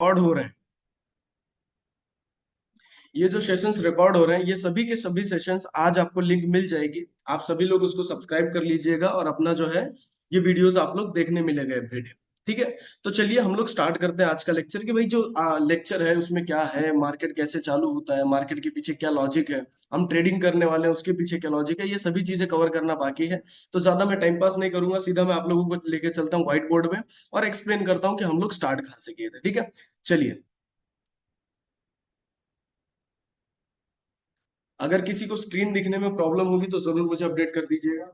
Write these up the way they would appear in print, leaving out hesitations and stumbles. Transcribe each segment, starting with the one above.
Record हो रहे हैं। ये जो सेशंस रिकॉर्ड हो रहे हैं ये सभी के सभी सेशंस आज आपको लिंक मिल जाएगी। आप सभी लोग उसको सब्सक्राइब कर लीजिएगा और अपना जो है ये वीडियोस आप लोग देखने मिलेगा एवरीडे। ठीक है। तो चलिए हम लोग स्टार्ट करते हैं आज का लेक्चर कि भाई जो लेक्चर है उसमें क्या है, मार्केट कैसे चालू होता है, मार्केट के पीछे क्या लॉजिक है, हम ट्रेडिंग करने वाले हैं उसके पीछे क्या लॉजिक है, ये सभी चीजें कवर करना बाकी है। तो ज्यादा मैं टाइम पास नहीं करूंगा, सीधा मैं आप लोगों को लेके चलता हूँ व्हाइट बोर्ड में और एक्सप्लेन करता हूँ कि हम लोग स्टार्ट कहाँ से किए थे। ठीक है। चलिए। अगर किसी को स्क्रीन दिखने में प्रॉब्लम होगी तो जरूर मुझे अपडेट कर दीजिएगा।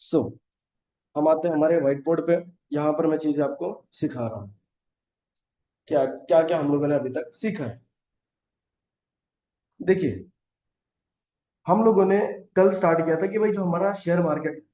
सो हम आते हैं हमारे व्हाइट बोर्ड पे। यहाँ पर मैं चीजें आपको सिखा रहा हूँ, क्या क्या क्या हम लोगों ने अभी तक सीखा है। देखिए, हम लोगों ने कल स्टार्ट किया था कि भाई जो हमारा शेयर मार्केट,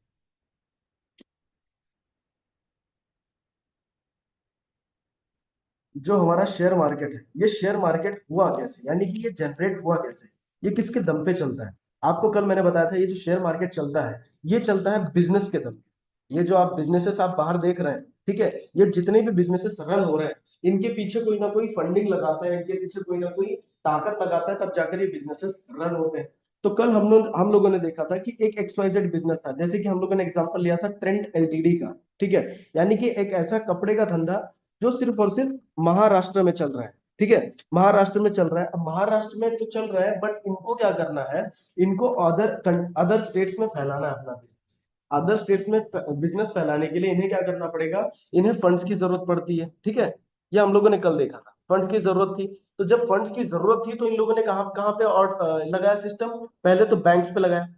जो हमारा शेयर मार्केट है, ये शेयर मार्केट हुआ कैसे, यानी कि ये जनरेट हुआ कैसे, ये किसके दम पे चलता है। आपको कल मैंने बताया था ये जो शेयर मार्केट चलता है ये चलता है बिजनेस के दम पे। ये जो आप बिजनेसेस आप बाहर देख रहे हैं, ठीक है, ये जितने भी बिजनेसेस रन हो रहे हैं इनके पीछे कोई ना कोई फंडिंग लगाता है, इनके पीछे कोई ना कोई ताकत लगाता है, तब जाकर ये बिजनेसेस रन होते हैं। तो कल हम लोगों ने देखा था कि एक XYZ बिजनेस था, जैसे कि हम लोगों ने एग्जांपल लिया था ट्रेंड एलटीडी का। ठीक है। यानी कि एक ऐसा कपड़े का धंधा जो सिर्फ और सिर्फ महाराष्ट्र में चल रहा है। ठीक है। महाराष्ट्र में चल रहा है, अब महाराष्ट्र में तो चल रहा है बट इनको क्या करना है, इनको अदर अदर स्टेट्स में फैलाना है अपना बिजनेस। अदर स्टेट्स में बिजनेस फैलाने के लिए इन्हें क्या करना पड़ेगा, इन्हें फंड्स की जरूरत पड़ती है। ठीक है। ये हम लोगों ने कल देखा था, फंड्स की जरूरत थी। तो जब फंड्स की जरूरत थी तो इन लोगों ने कहा कहाँ पे और लगाया सिस्टम, पहले तो बैंक्स पे लगाया।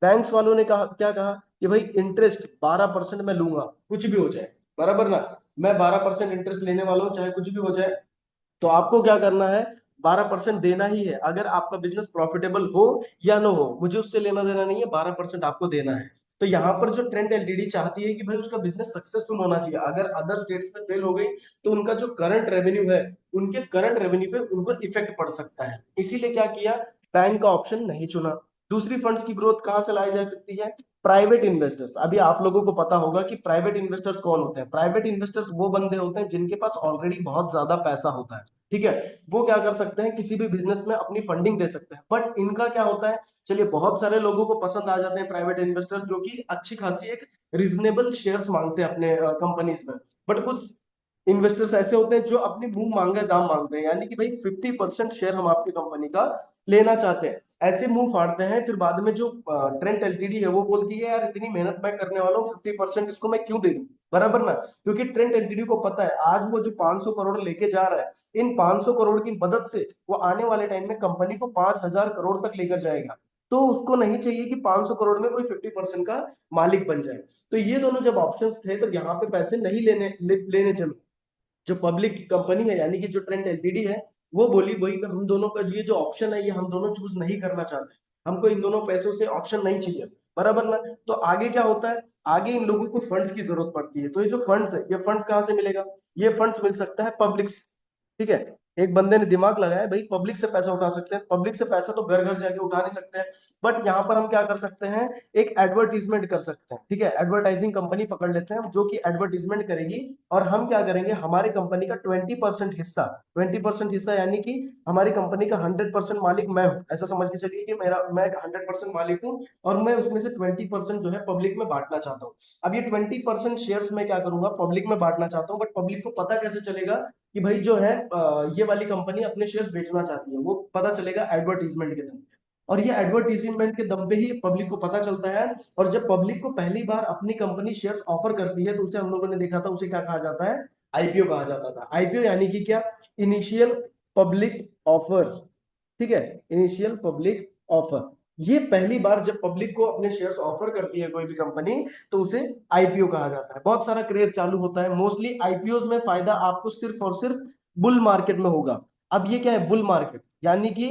बैंक्स वालों ने कहा, क्या कहा कि भाई इंटरेस्ट 12% मैं लूंगा, कुछ भी हो जाए, बराबर ना, मैं 12% इंटरेस्ट लेने वाला हूँ चाहे कुछ भी हो जाए। तो आपको क्या करना है, 12% देना ही है, अगर आपका बिजनेस प्रॉफिटेबल हो या ना हो, मुझे उससे लेना देना नहीं है, 12% आपको देना है। तो यहाँ पर जो ट्रेंड एलटीडी चाहती है कि भाई उसका बिजनेस सक्सेसफुल होना चाहिए, अगर अदर स्टेट्स में फेल हो गई तो उनका जो करंट रेवेन्यू है, उनके करंट रेवेन्यू पे उनको इफेक्ट पड़ सकता है, इसीलिए क्या किया, बैंक का ऑप्शन नहीं चुना। दूसरी फंड्स की ग्रोथ कहाँ से लाई जा सकती है, प्राइवेट इन्वेस्टर्स। अभी आप लोगों को पता होगा कि प्राइवेट इन्वेस्टर्स कौन होते हैं। प्राइवेट इन्वेस्टर्स वो बंदे होते हैं जिनके पास ऑलरेडी बहुत ज्यादा पैसा होता है। ठीक है। वो क्या कर सकते हैं, किसी भी बिजनेस में अपनी फंडिंग दे सकते हैं, बट इनका क्या होता है, चलिए बहुत सारे लोगों को पसंद आ जाते हैं प्राइवेट इन्वेस्टर्स जो कि अच्छी खासी एक रीजनेबल शेयर्स मांगते हैं अपने कंपनीज में। बट कुछ इन्वेस्टर्स ऐसे होते हैं जो अपनी मुंह मांगे दाम मांगते हैं, यानी कि भाई 50% शेयर हम आपकी कंपनी का लेना चाहते हैं। ऐसे मुंह फाड़ते हैं, फिर बाद में जो ट्रेंट एलटीडी है वो बोलती है यार इतनी मेहनत मैं करने वाला हूँ, 50% इसको मैं क्यों दे दूं, बराबर ना। क्योंकि ट्रेंट एलटीडी को पता है आज वो जो 500 करोड़ लेके जा रहा है, इन 500 करोड़ की मदद से वो आने वाले टाइम में कंपनी को 5000 करोड़ तक लेकर जाएगा। तो उसको नहीं चाहिए कि 500 करोड़ में कोई 50% का मालिक बन जाए। तो ये दोनों जब ऑप्शंस थे तब यहाँ पे पैसे नहीं लेने चले। जो पब्लिक कंपनी है यानी कि जो ट्रेंड एलटीडी है, वो बोली भाई हम दोनों का ये जो ऑप्शन है ये हम दोनों चूज नहीं करना चाहते, हमको इन दोनों पैसों से ऑप्शन नहीं चाहिए, बराबर ना। तो आगे क्या होता है, आगे इन लोगों को फंड्स की जरूरत पड़ती है। तो ये जो फंड्स है ये फंड्स कहाँ से मिलेगा, ये फंड्स मिल सकता है पब्लिक से। ठीक है। एक बंदे ने दिमाग लगाया भाई पब्लिक से पैसा उठा सकते हैं, पब्लिक से पैसा तो घर घर जाके उठा नहीं सकते हैं, बट यहाँ पर हम क्या कर सकते हैं, एक एडवर्टीजमेंट कर सकते हैं। ठीक है। एडवर्टाइजिंग कंपनी पकड़ लेते हैं जो कि एडवर्टीजमेंट करेगी, और हम क्या करेंगे, हमारी कंपनी का 20% हिस्सा, 20% हिस्सा यानी कि हमारी कंपनी का 100% मालिक मैं हूं, ऐसा समझ के चलिए कि मेरा मैं 100% मालिक हूं, और मैं उसमें से 20% जो है पब्लिक में बांटना चाहता हूँ। अब ये 20% शेयर्स मैं क्या करूंगा, पब्लिक में बांटना चाहता हूँ, बट पब्लिक को पता कैसे चलेगा कि भाई जो है ये वाली कंपनी अपने शेयर्स बेचना चाहती है, वो पता चलेगा एडवर्टीजमेंट के दम पे। और ये एडवर्टीजमेंट के दम पे ही पब्लिक को पता चलता है। और जब पब्लिक को पहली बार अपनी कंपनी शेयर्स ऑफर करती है तो उसे हम लोगों ने देखा था, उसे क्या कहा जाता है, आईपीओ कहा जाता था। आईपीओ यानी कि क्या, इनिशियल पब्लिक ऑफर। ठीक है। इनिशियल पब्लिक ऑफर, ये पहली बार जब पब्लिक को अपने शेयर्स ऑफर करती है कोई भी कंपनी तो उसे आईपीओ कहा जाता है। बहुत सारा क्रेज चालू होता है, मोस्टली आईपीओ में फायदा आपको सिर्फ और सिर्फ बुल मार्केट में होगा। अब ये क्या है बुल मार्केट, यानी कि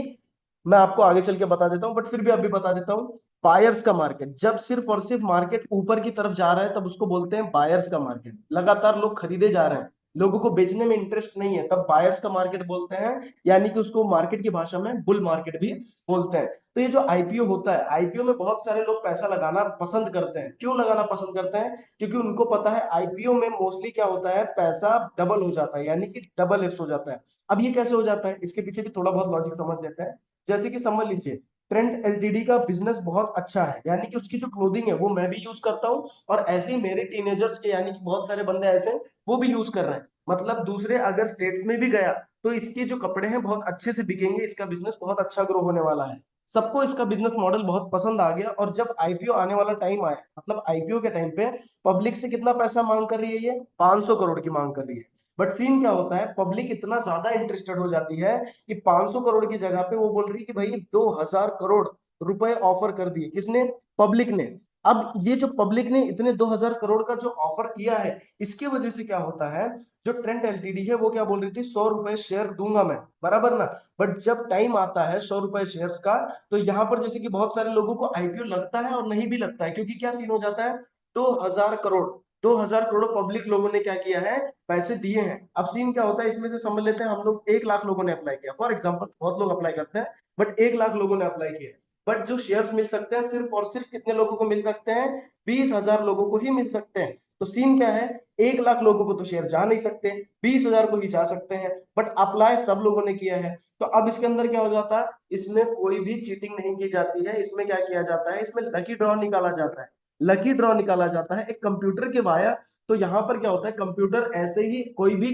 मैं आपको आगे चल के बता देता हूं, बट फिर भी अभी बता देता हूं। बायर्स का मार्केट, जब सिर्फ और सिर्फ मार्केट ऊपर की तरफ जा रहा है तब उसको बोलते हैं बायर्स का मार्केट, लगातार लोग खरीदे जा रहे हैं, लोगों को बेचने में इंटरेस्ट नहीं है, तब बायर्स का मार्केट बोलते हैं, यानी कि उसको मार्केट की भाषा में बुल मार्केट भी बोलते हैं। तो ये जो आईपीओ होता है, आईपीओ में बहुत सारे लोग पैसा लगाना पसंद करते हैं। क्यों लगाना पसंद करते हैं? क्योंकि उनको पता है आईपीओ में मोस्टली क्या होता है, पैसा डबल हो जाता है, यानी कि डबल एक्स हो जाता है। अब ये कैसे हो जाता है, इसके पीछे भी थोड़ा बहुत लॉजिक समझ लेते हैं। जैसे कि समझ लीजिए, ट्रेंड एलटीडी का बिजनेस बहुत अच्छा है, यानी कि उसकी जो क्लोथिंग है वो मैं भी यूज करता हूँ, और ऐसे ही मेरे टीनेजर्स के, यानी कि बहुत सारे बंदे ऐसे हैं वो भी यूज कर रहे हैं। मतलब दूसरे अगर स्टेट्स में भी गया तो इसके जो कपड़े हैं बहुत अच्छे से बिकेंगे, इसका बिजनेस बहुत अच्छा ग्रो होने वाला है। सबको इसका बिजनेस मॉडल बहुत पसंद आ गया, और जब आईपीओ आने वाला टाइम आया, मतलब आईपीओ के टाइम पे पब्लिक से कितना पैसा मांग कर रही है, ये 500 करोड़ की मांग कर रही है। बट सीन क्या होता है, पब्लिक इतना ज्यादा इंटरेस्टेड हो जाती है कि 500 करोड़ की जगह पे वो बोल रही है कि भाई 2000 करोड़ रुपए ऑफर कर दिए। किसने? पब्लिक ने। अब ये जो पब्लिक ने इतने 2000 करोड़ का जो ऑफर किया है, इसकी वजह से क्या होता है, जो ट्रेंट एलटीडी है वो क्या बोल रही थी, 100 रुपए शेयर दूंगा मैं, बराबर ना। बट जब टाइम आता है 100 रुपए शेयर्स का, तो यहाँ पर जैसे कि बहुत सारे लोगों को आईपीओ लगता है और नहीं भी लगता है, क्योंकि क्या सीन हो जाता है, 2000 करोड़, 2000 करोड़ पब्लिक लोगों ने क्या किया है, पैसे दिए हैं। अब सीन क्या होता है, इसमें से समझ लेते हैं हम लोग 1 लाख लोगों ने अप्लाई किया फॉर एग्जाम्पल, बहुत लोग अप्लाई करते हैं, बट 1 लाख लोगों ने अप्लाई किया। बट जो शेयर्स मिल सकते हैं सिर्फ और सिर्फ कितने लोगों को मिल सकते हैं, 20,000 लोगों को ही मिल सकते हैं। तो सीन क्या है, 1 लाख लोगों को तो शेयर जा नहीं सकते, 20,000 को ही जा सकते हैं, बट अप्लाई सब लोगों ने किया है। तो अब इसके अंदर क्या हो जाता है, इसमें कोई भी चीटिंग नहीं की जाती है। इसमें क्या किया जाता है, इसमें लकी ड्रॉ निकाला जाता है। लकी ड्रॉ निकाला जाता है एक कंप्यूटर के वाया। तो यहाँ पर क्या होता है, कंप्यूटर ऐसे ही कोई भी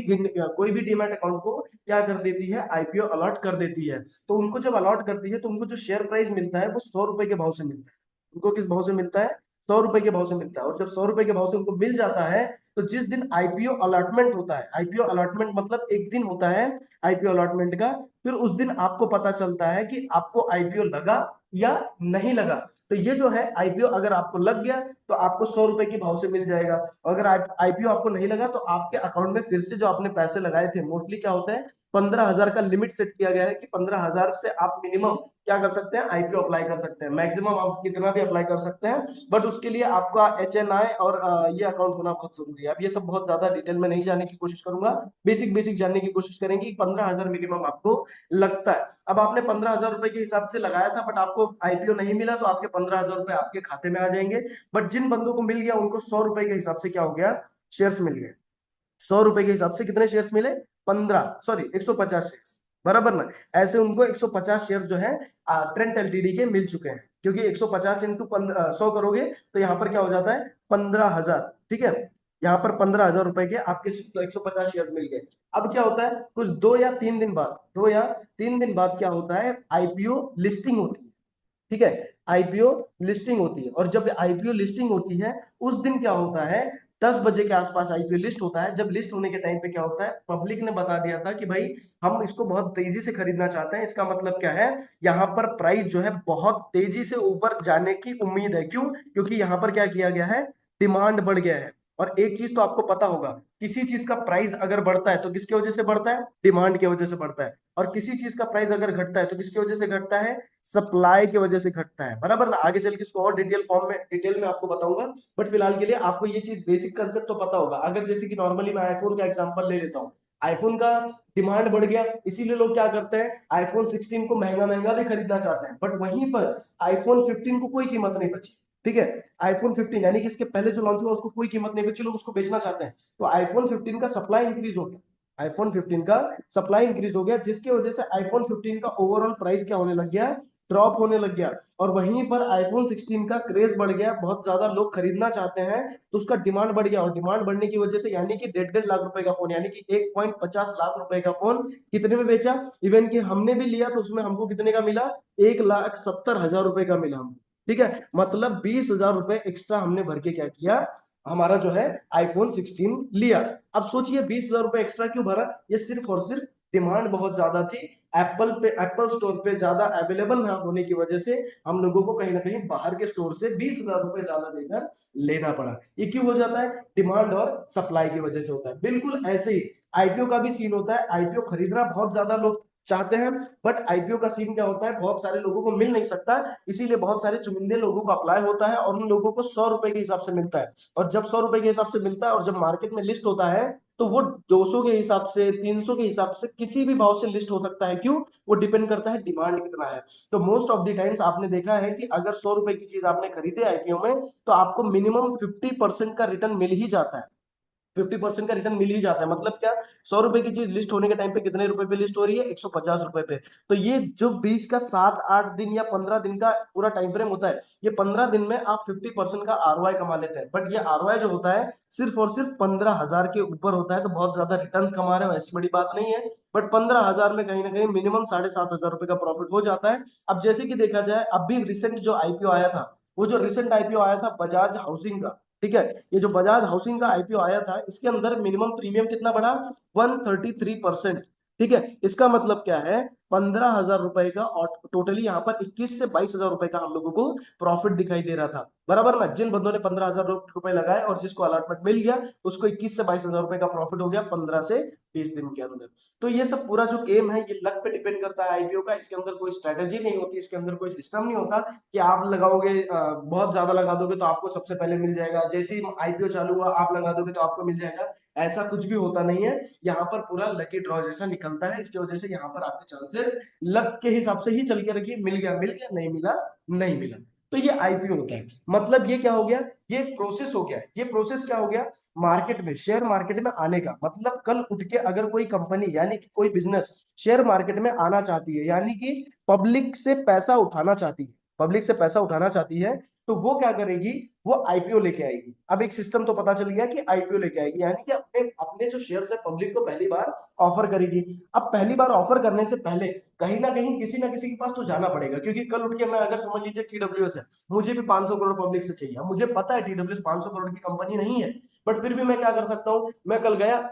डीमैट अकाउंट को क्या कर देती है, आईपीओ अलॉट कर देती है। तो उनको जब अलॉट करती है तो उनको जो शेयर प्राइस मिलता है वो 100 रुपए के भाव से मिलता है। उनको किस भाव से मिलता है, 100 रुपए के भाव से मिलता है। और जब 100 रुपए के भाव से उनको मिल जाता है, तो जिस दिन आईपीओ अलॉटमेंट होता है, आईपीओ अलॉटमेंट मतलब एक दिन होता है आईपीओ अलॉटमेंट का, फिर उस दिन आपको पता चलता है कि आपको आईपीओ लगा या नहीं लगा। तो ये जो है आईपीओ अगर आपको लग गया तो आपको 100 रुपए की भाव से मिल जाएगा। अगर आईपीओ आपको नहीं लगा तो आपके अकाउंट में फिर से जो आपने पैसे लगाए थे, मोस्टली क्या होता है, 15,000 का लिमिट सेट किया गया है कि 15,000 से आप मिनिमम क्या कर सकते हैं, आईपीओ अप्लाई कर सकते हैं। मैक्सिमम आप कितना भी अप्लाई कर सकते हैं, बट उसके लिए आपका एचएनआई और ये अकाउंट होना बहुत जरूरी है। अब ये सब बहुत ज्यादा डिटेल में नहीं जाने की कोशिश करूंगा, बेसिक बेसिक जानने की कोशिश करेंगे। 15,000 मिनिमम आपको लगता है। अब आपने 15,000 रुपए के हिसाब से लगाया था, बट आपको आईपीओ नहीं मिला, तो आपके 15,000 रुपए आपके खाते में आ जाएंगे। बट जिन बंदों को मिल गया उनको 100 रुपए के हिसाब से क्या हो गया, शेयर्स मिल गए। 100 रुपए के हिसाब से कितने शेयर्स मिले, 150 शेयर्स, बराबर ना। ऐसे उनको 150 शेयर जो है ट्रेंट एलटीडी के मिल चुके हैं, क्योंकि 150 इंटू 100 करोगे तो यहाँ पर क्या हो जाता है, 15,000। ठीक है, यहाँ पर 15,000 रुपए के आपके 150 शेयर मिल गए। अब क्या होता है, कुछ 2 या 3 दिन बाद क्या होता है, आईपीओ लिस्टिंग होती है। ठीक है, आईपीओ लिस्टिंग होती है, और जब आईपीओ लिस्टिंग होती है उस दिन क्या होता है, 10 बजे के आसपास आईपीओ लिस्ट होता है। जब लिस्ट होने के टाइम पे क्या होता है, पब्लिक ने बता दिया था कि भाई हम इसको बहुत तेजी से खरीदना चाहते हैं। इसका मतलब क्या है, यहाँ पर प्राइस जो है बहुत तेजी से ऊपर जाने की उम्मीद है। क्यों? क्योंकि यहाँ पर क्या किया गया है, डिमांड बढ़ गया है। और एक चीज तो आपको पता होगा, किसी चीज का प्राइस अगर बढ़ता है तो किसकी वजह से बढ़ता है, डिमांड की वजह से बढ़ता है। और किसी चीज का प्राइस अगर घटता है तो किसकी वजह से घटता है, सप्लाई की वजह से घटता है, बराबर ना। आगे चल के इसको और डिटेल में आपको बताऊंगा, बट फिलहाल के लिए आपको ये चीज बेसिक कंसेप्ट तो पता होगा। अगर जैसे कि नॉर्मली मैं आईफोन का एग्जांपल ले लेता हूँ, आईफोन का डिमांड बढ़ गया, इसीलिए लोग क्या करते हैं, आईफोन 16 को महंगा महंगा भी खरीदना चाहते हैं, बट वहीं पर आईफोन 15 को कोई कीमत नहीं बची। ठीक है, आईफोन 15 यानी कि इसके पहले जो लॉन्च हुआ उसको कोई कीमत नहीं बची, लोग उसको बेचना चाहते हैं। तो आईफोन 15 का सप्लाई इंक्रीज हो गया, आईफोन 15 का सप्लाई इंक्रीज हो गया, जिसकी वजह से आईफोन 15 का ओवरऑल प्राइस क्या होने लग गया, ड्रॉप होने लग गया। और वहीं पर आईफोन 16 का क्रेज बढ़ गया, बहुत ज्यादा लोग खरीदना चाहते हैं, तो उसका डिमांड बढ़ गया। और डिमांड बढ़ने की वजह से यानी कि 1.5 लाख रुपए का फोन, यानी कि 1.50 लाख रुपए का फोन कितने में बेचा, इवन कि हमने भी लिया तो उसमें हमको कितने का मिला, 1,70,000 रुपए का मिला हमको। ठीक है, मतलब 20,000 रुपए एक्स्ट्रा हमने भर के क्या किया, हमारा जो है आईफोन 16 लिया। अब सोचिए 20,000 रुपए एक्स्ट्रा क्यों भरा, ये सिर्फ और सिर्फ डिमांड बहुत ज्यादा थी, एप्पल स्टोर पे ज्यादा अवेलेबल ना होने की वजह से हम लोगों को कहीं ना कहीं बाहर के स्टोर से 20,000 रुपए ज्यादा देकर लेना पड़ा। ये क्यों हो जाता है, डिमांड और सप्लाई की वजह से होता है। बिल्कुल ऐसे ही आईपीओ का भी सीन होता है, आईपीओ खरीदना बहुत ज्यादा लोग चाहते हैं, बट आईपीओ का सीन क्या होता है, बहुत सारे लोगों को मिल नहीं सकता, इसीलिए बहुत सारे चुनिंदे लोगों को अप्लाई होता है, और उन लोगों को 100 रुपए के हिसाब से मिलता है। और जब 100 रुपए के हिसाब से मिलता है और जब मार्केट में लिस्ट होता है, तो वो 200 के हिसाब से, 300 के हिसाब से किसी भी भाव से लिस्ट हो सकता है। क्यों? वो डिपेंड करता है डिमांड कितना है। तो मोस्ट ऑफ द टाइम्स आपने देखा है कि अगर 100 रुपए की चीज आपने खरीदे आईपीओ में, तो आपको मिनिमम 50% का रिटर्न मिल ही जाता है। 50% का रिटर्न मिल ही जाता है। मतलब क्या? 100 रुपए की चीज लिस्ट होने के टाइम पे कितने रुपए पे लिस्ट हो रही है? 150 रुपए पे। तो ये जो बीच का 7-8 दिन या 15 दिन का पूरा टाइम फ्रेम होता है, ये 15 दिन में आप 50% का आरओआई कमा लेते हैं। बट ये आरओआई जो होता है सिर्फ और सिर्फ 15,000 के ऊपर होता है। तो बहुत ज्यादा रिटर्न कमा रहे हो ऐसी बड़ी बात नहीं है। बट 15,000 में कहीं ना कहीं मिनिमम 7,500 रुपए का प्रॉफिट हो जाता है। अब जैसे कि देखा जाए, अभी रिसेंट जो आईपीओ आया था, वो जो रिसेंट आईपीओ आया था बजाज हाउसिंग का, ठीक है, ये जो बजाज हाउसिंग का आईपीओ आया था, इसके अंदर मिनिमम प्रीमियम कितना बढ़ा? 133%। ठीक है, इसका मतलब क्या है? 15,000 रुपए का, और टोटली यहाँ पर 21 से 22 हजार रुपए का हम लोगों को प्रॉफिट दिखाई दे रहा था। बराबर ना? जिन बंदों ने 15,000 रुपए लगाए और जिसको अलॉटमेंट मिल गया, उसको 21 से 22 हजार रुपए का प्रॉफिट हो गया 15 से 20 दिन के अंदर। तो ये सब पूरा जो गेम है, ये लक पे डिपेंड करता है आईपीओ का। इसके अंदर कोई स्ट्रेटेजी नहीं होती, इसके अंदर कोई सिस्टम नहीं होता कि आप लगाओगे, बहुत ज्यादा लगा दोगे तो आपको सबसे पहले मिल जाएगा, जैसे ही आईपीओ चालू हुआ आप लगा दोगे तो आपको मिल जाएगा। ऐसा कुछ भी होता नहीं है। यहाँ पर पूरा लकी ड्रॉ जैसा निकलता है। इसकी वजह से यहाँ पर आपके चांसेस लक के हिसाब से ही चल के रखिए, मिल गया, नहीं मिला, नहीं मिला। तो ये आईपीओ होता है। मतलब ये क्या हो गया? ये प्रोसेस हो गया। ये प्रोसेस क्या हो गया? मार्केट में, शेयर मार्केट में आने का मतलब, कल उठ के अगर कोई कंपनी यानी कि कोई बिजनेस शेयर मार्केट में आना चाहती है, यानी कि पब्लिक से पैसा उठाना चाहती है, पब्लिक से पैसा उठाना चाहती है, तो वो क्या करेगी? वो आईपीओ लेके आएगी। अब एक सिस्टम तो पता चल गया कि आईपीओ लेके आएगी, यानी कि अपने अपने जो शेयर है पब्लिक को पहली बार ऑफर करेगी। अब पहली बार ऑफर करने से पहले कहीं ना किसी के पास तो जाना पड़ेगा, क्योंकि कल उठ के मैं, अगर समझ लीजिए टीडब्ल्यूएस है, मुझे भी 500 करोड़ पब्लिक से चाहिए। मुझे पता है टीडब्ल्यूएस 500 करोड़ की कंपनी नहीं है, बट फिर भी मैं क्या कर सकता हूँ? मैं कल गया,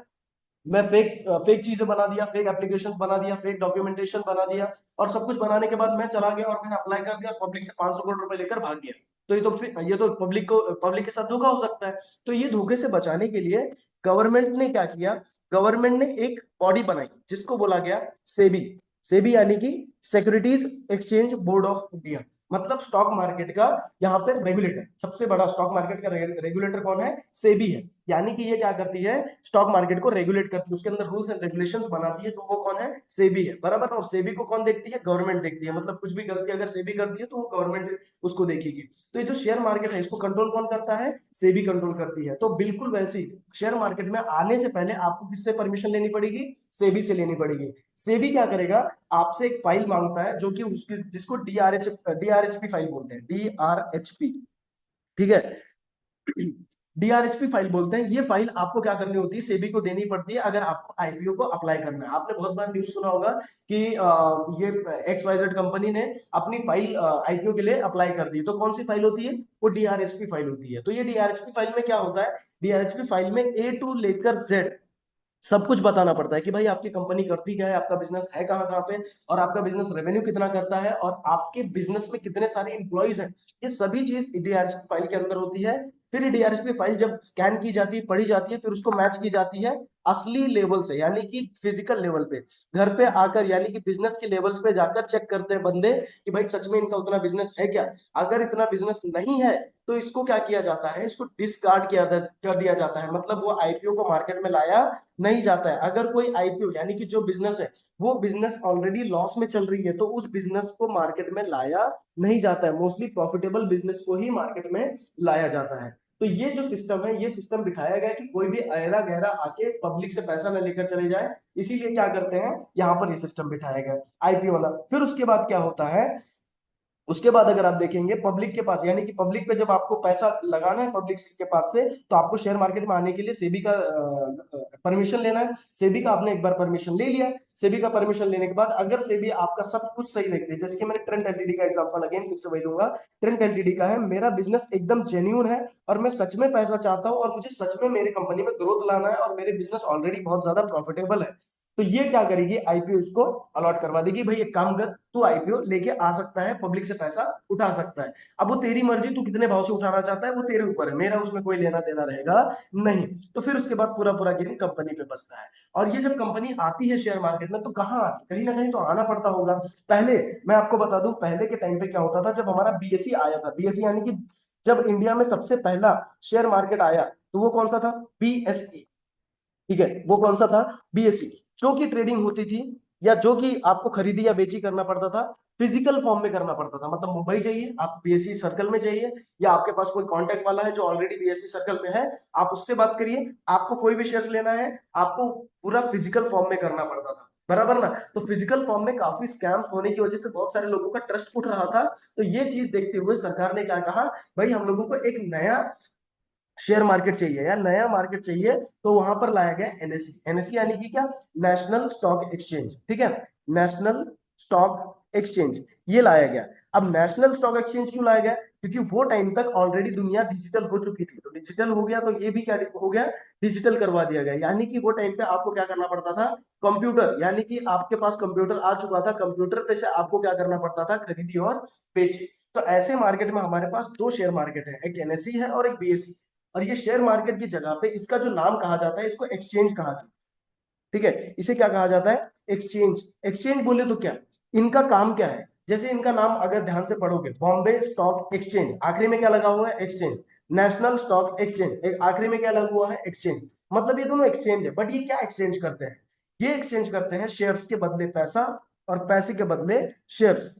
मैं फेक फेक चीजें बना दिया, फेक एप्लीकेशंस बना दिया, फेक डॉक्यूमेंटेशन बना दिया, और सब कुछ बनाने के बाद मैं चला गया और मैंने अप्लाई कर दिया, पब्लिक से 500 करोड़ रुपए लेकर भाग गया। तो ये तो फिर, ये तो पब्लिक के साथ धोखा हो सकता है। तो ये धोखे से बचाने के लिए गवर्नमेंट ने क्या किया? गवर्नमेंट ने एक बॉडी बनाई जिसको बोला गया सेबी। सेबी यानी कि securities exchange board of India. मतलब स्टॉक मार्केट का यहाँ पे रेगुलेटर, सबसे बड़ा स्टॉक मार्केट का रेगुलेटर कौन है? सेबी है। यानी कि ये क्या करती है? स्टॉक मार्केट को रेगुलेट करती है, उसके अंदर रूल्स एंड रेगुलेशंस बनाती है। जो वो कौन है? सेबी है। बराबर। और सेबी को कौन देखती है? गवर्नमेंट देखती है। मतलब कुछ भी गलती अगर सेबी करती है तो वो गवर्नमेंट उसको देखेगी। तो ये जो शेयर मार्केट है, इसको कंट्रोल कौन करता है? सेबी कंट्रोल करती है। तो बिल्कुल वैसी शेयर मार्केट में आने से पहले आपको किससे परमिशन लेनी पड़ेगी? सेबी से लेनी पड़ेगी। सेबी क्या करेगा? आपसे एक फाइल मांगता है, जो कि उसकी, जिसको डीआरएचपी फाइल बोलते हैं, डीआरएचपी। ठीक है, डीआरएचपी फाइल बोलते हैं। ये फाइल आपको क्या करनी होती है? सेबी को देनी पड़ती है अगर आपको आईपीओ को अप्लाई करना है। आपने बहुत बार न्यूज सुना होगा कि ये XYZ कंपनी ने अपनी फाइल आईपीओ के लिए अप्लाई कर दी। तो कौन सी फाइल होती है? वो डीआरएचपी फाइल होती है। तो ये डीआरएचपी फाइल में क्या होता है? डीआरएचपी फाइल में ए टू लेकर जेड सब कुछ बताना पड़ता है कि भाई आपकी कंपनी करती क्या है, आपका बिजनेस है कहाँ कहाँ पे, और आपका बिजनेस रेवेन्यू कितना करता है, और आपके बिजनेस में कितने सारे इंप्लॉइज हैं। ये सभी चीज डीआरएचपी फाइल के अंदर होती है। फिर डीआरएचपी फाइल जब स्कैन की जाती है, पढ़ी जाती है, फिर उसको मैच की जाती है असली लेवल से, यानी कि फिजिकल लेवल पे, घर पे आकर, यानी कि बिजनेस के लेवल्स पे जाकर चेक करते हैं बंदे कि भाई सच में इनका उतना बिजनेस है क्या। अगर इतना बिजनेस नहीं है तो इसको क्या किया जाता है? इसको डिस्कार्ड कर दिया जाता है। मतलब वो आईपीओ को मार्केट में लाया नहीं जाता है। अगर कोई आईपीओ यानी कि जो बिजनेस है, वो बिजनेस ऑलरेडी लॉस में चल रही है, तो उस बिजनेस को मार्केट में लाया नहीं जाता है। मोस्टली प्रॉफिटेबल बिजनेस को ही मार्केट में लाया जाता है। तो ये जो सिस्टम है, ये सिस्टम बिठाया गया कि कोई भी अहरा गहरा आके पब्लिक से पैसा न लेकर चले जाए। इसीलिए क्या करते हैं, यहाँ पर ये सिस्टम बिठाया गया आईपीओ वाला। फिर उसके बाद क्या होता है? उसके बाद अगर आप देखेंगे पब्लिक के पास, यानी कि पब्लिक पे जब आपको पैसा लगाना है पब्लिक के पास से, तो आपको शेयर मार्केट में आने के लिए सेबी का परमिशन लेना है। सेबी का आपने एक बार परमिशन ले लिया। सेबी का परमिशन लेने के बाद अगर सेबी आपका सब कुछ सही देखते हैं, जैसे कि मैंने ट्रेंट एलटीडी का एग्जांपल अगेन फिर से वही लूंगा। ट्रेंट एलटीडी का है, मेरा बिजनेस एकदम जेन्यून है और मैं सच में पैसा चाहता हूं और मुझे सच में मेरी कंपनी में ग्रोथ लाना है और मेरे बिजनेस ऑलरेडी बहुत ज्यादा प्रॉफिटेबल है। तो ये क्या करेगी? आईपीओ इसको अलॉट करवा देगी, भाई एक काम कर, तू आईपीओ लेके आ सकता है, पब्लिक से पैसा उठा सकता है। अब वो तेरी मर्जी, तू कितने भाव से उठाना चाहता है वो तेरे ऊपर है, मेरा उसमें कोई लेना देना रहेगा नहीं। तो फिर उसके बाद पूरा पूरा गेम कंपनी पे बसता है। और ये जब कंपनी आती है शेयर मार्केट में, तो कहाँ आती है? कहीं ना कहीं तो आना पड़ता होगा। पहले मैं आपको बता दूं, पहले के टाइम पे क्या होता था, जब हमारा बीएसई आया था, बीएसई यानी कि जब इंडिया में सबसे पहला शेयर मार्केट आया, तो वो कौन सा था? बीएसई। ठीक है, वो कौन सा था? बीएससी, जो कि ट्रेडिंग होती थी या जो कि आपको खरीदी या बेची करना पड़ता था, फिजिकल फॉर्म में करना पड़ता था। मतलब मुंबई चाहिए, आप बीएससी सर्कल में चाहिए, या आपके पास कोई कांटेक्ट वाला है जो ऑलरेडी बीएससी सर्कल में है, आप उससे बात करिए। आपको कोई भी शेयर्स लेना है, आपको पूरा फिजिकल फॉर्म में करना पड़ता था, बराबर ना? तो फिजिकल फॉर्म में काफी स्कैम्स होने की वजह से बहुत सारे लोगों का ट्रस्ट उठ रहा था। तो ये चीज देखते हुए सरकार ने क्या कहा, भाई हम लोगों को एक नया शेयर मार्केट चाहिए या नया मार्केट चाहिए। तो वहां पर लाया गया एनएससी। एनएससी यानी कि क्या? National stock exchange. ठीक है, नेशनल स्टॉक एक्सचेंज ये लाया गया। अब नेशनल स्टॉक एक्सचेंज क्यों लाया गया? क्योंकि वो टाइम तक ऑलरेडी दुनिया डिजिटल हो चुकी थी, तो डिजिटल हो गया, तो ये भी क्या हो गया? डिजिटल करवा दिया गया। यानी कि वो टाइम पे आपको क्या करना पड़ता था? कंप्यूटर, यानी कि आपके पास कंप्यूटर आ चुका था, कंप्यूटर पे से आपको क्या करना पड़ता था? खरीदी और बेची। तो ऐसे मार्केट में हमारे पास दो शेयर मार्केट है, एक एनएससी है और एक बीएससी। और ये शेयर मार्केट की जगह पे इसका जो नाम कहा जाता है, इसको एक्सचेंज कहा जाता है। ठीक है, इसे क्या कहा जाता है? एक्सचेंज। एक्सचेंज बोले तो क्या, इनका काम क्या है? जैसे इनका नाम अगर ध्यान से पढ़ोगे, बॉम्बे स्टॉक एक्सचेंज, आखिरी में क्या लगा हुआ है? एक्सचेंज। नेशनल स्टॉक एक्सचेंज, एक आखिरी में क्या लगा हुआ है? एक्सचेंज। मतलब ये दोनों एक्सचेंज है, बट ये क्या एक्सचेंज करते हैं? ये एक्सचेंज करते हैं शेयर्स के बदले पैसा और पैसे के बदले शेयर्स।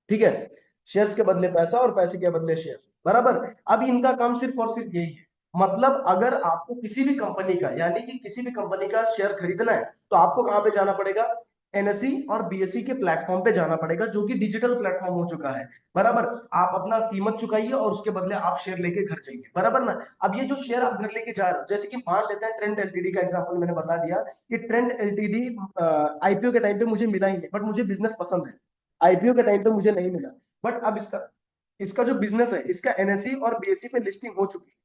ठीक है, शेयर्स के बदले पैसा और पैसे के बदले शेयर्स, बराबर। अब इनका काम सिर्फ और सिर्फ यही है। मतलब अगर आपको किसी भी कंपनी का, यानी कि किसी भी कंपनी का शेयर खरीदना है, तो आपको कहां पे जाना पड़ेगा? एनएससी और बीएससी के प्लेटफॉर्म पे जाना पड़ेगा, जो कि डिजिटल प्लेटफॉर्म हो चुका है, बराबर। आप अपना कीमत चुकाइए और उसके बदले आप शेयर लेके घर जाइए, बराबर ना? अब ये जो शेयर आप घर लेके जा रहे हो, जैसे कि मान लेते हैं ट्रेंड एलटीडी का एग्जांपल मैंने बता दिया कि ट्रेंड एलटीडी आईपीओ के टाइम पे मुझे मिला ही नहीं, बट मुझे बिजनेस पसंद है। आईपीओ के टाइम पे मुझे नहीं मिला, बट अब इसका इसका जो बिजनेस है, इसका एनएससी और बीएससी पे लिस्टिंग हो चुकी है।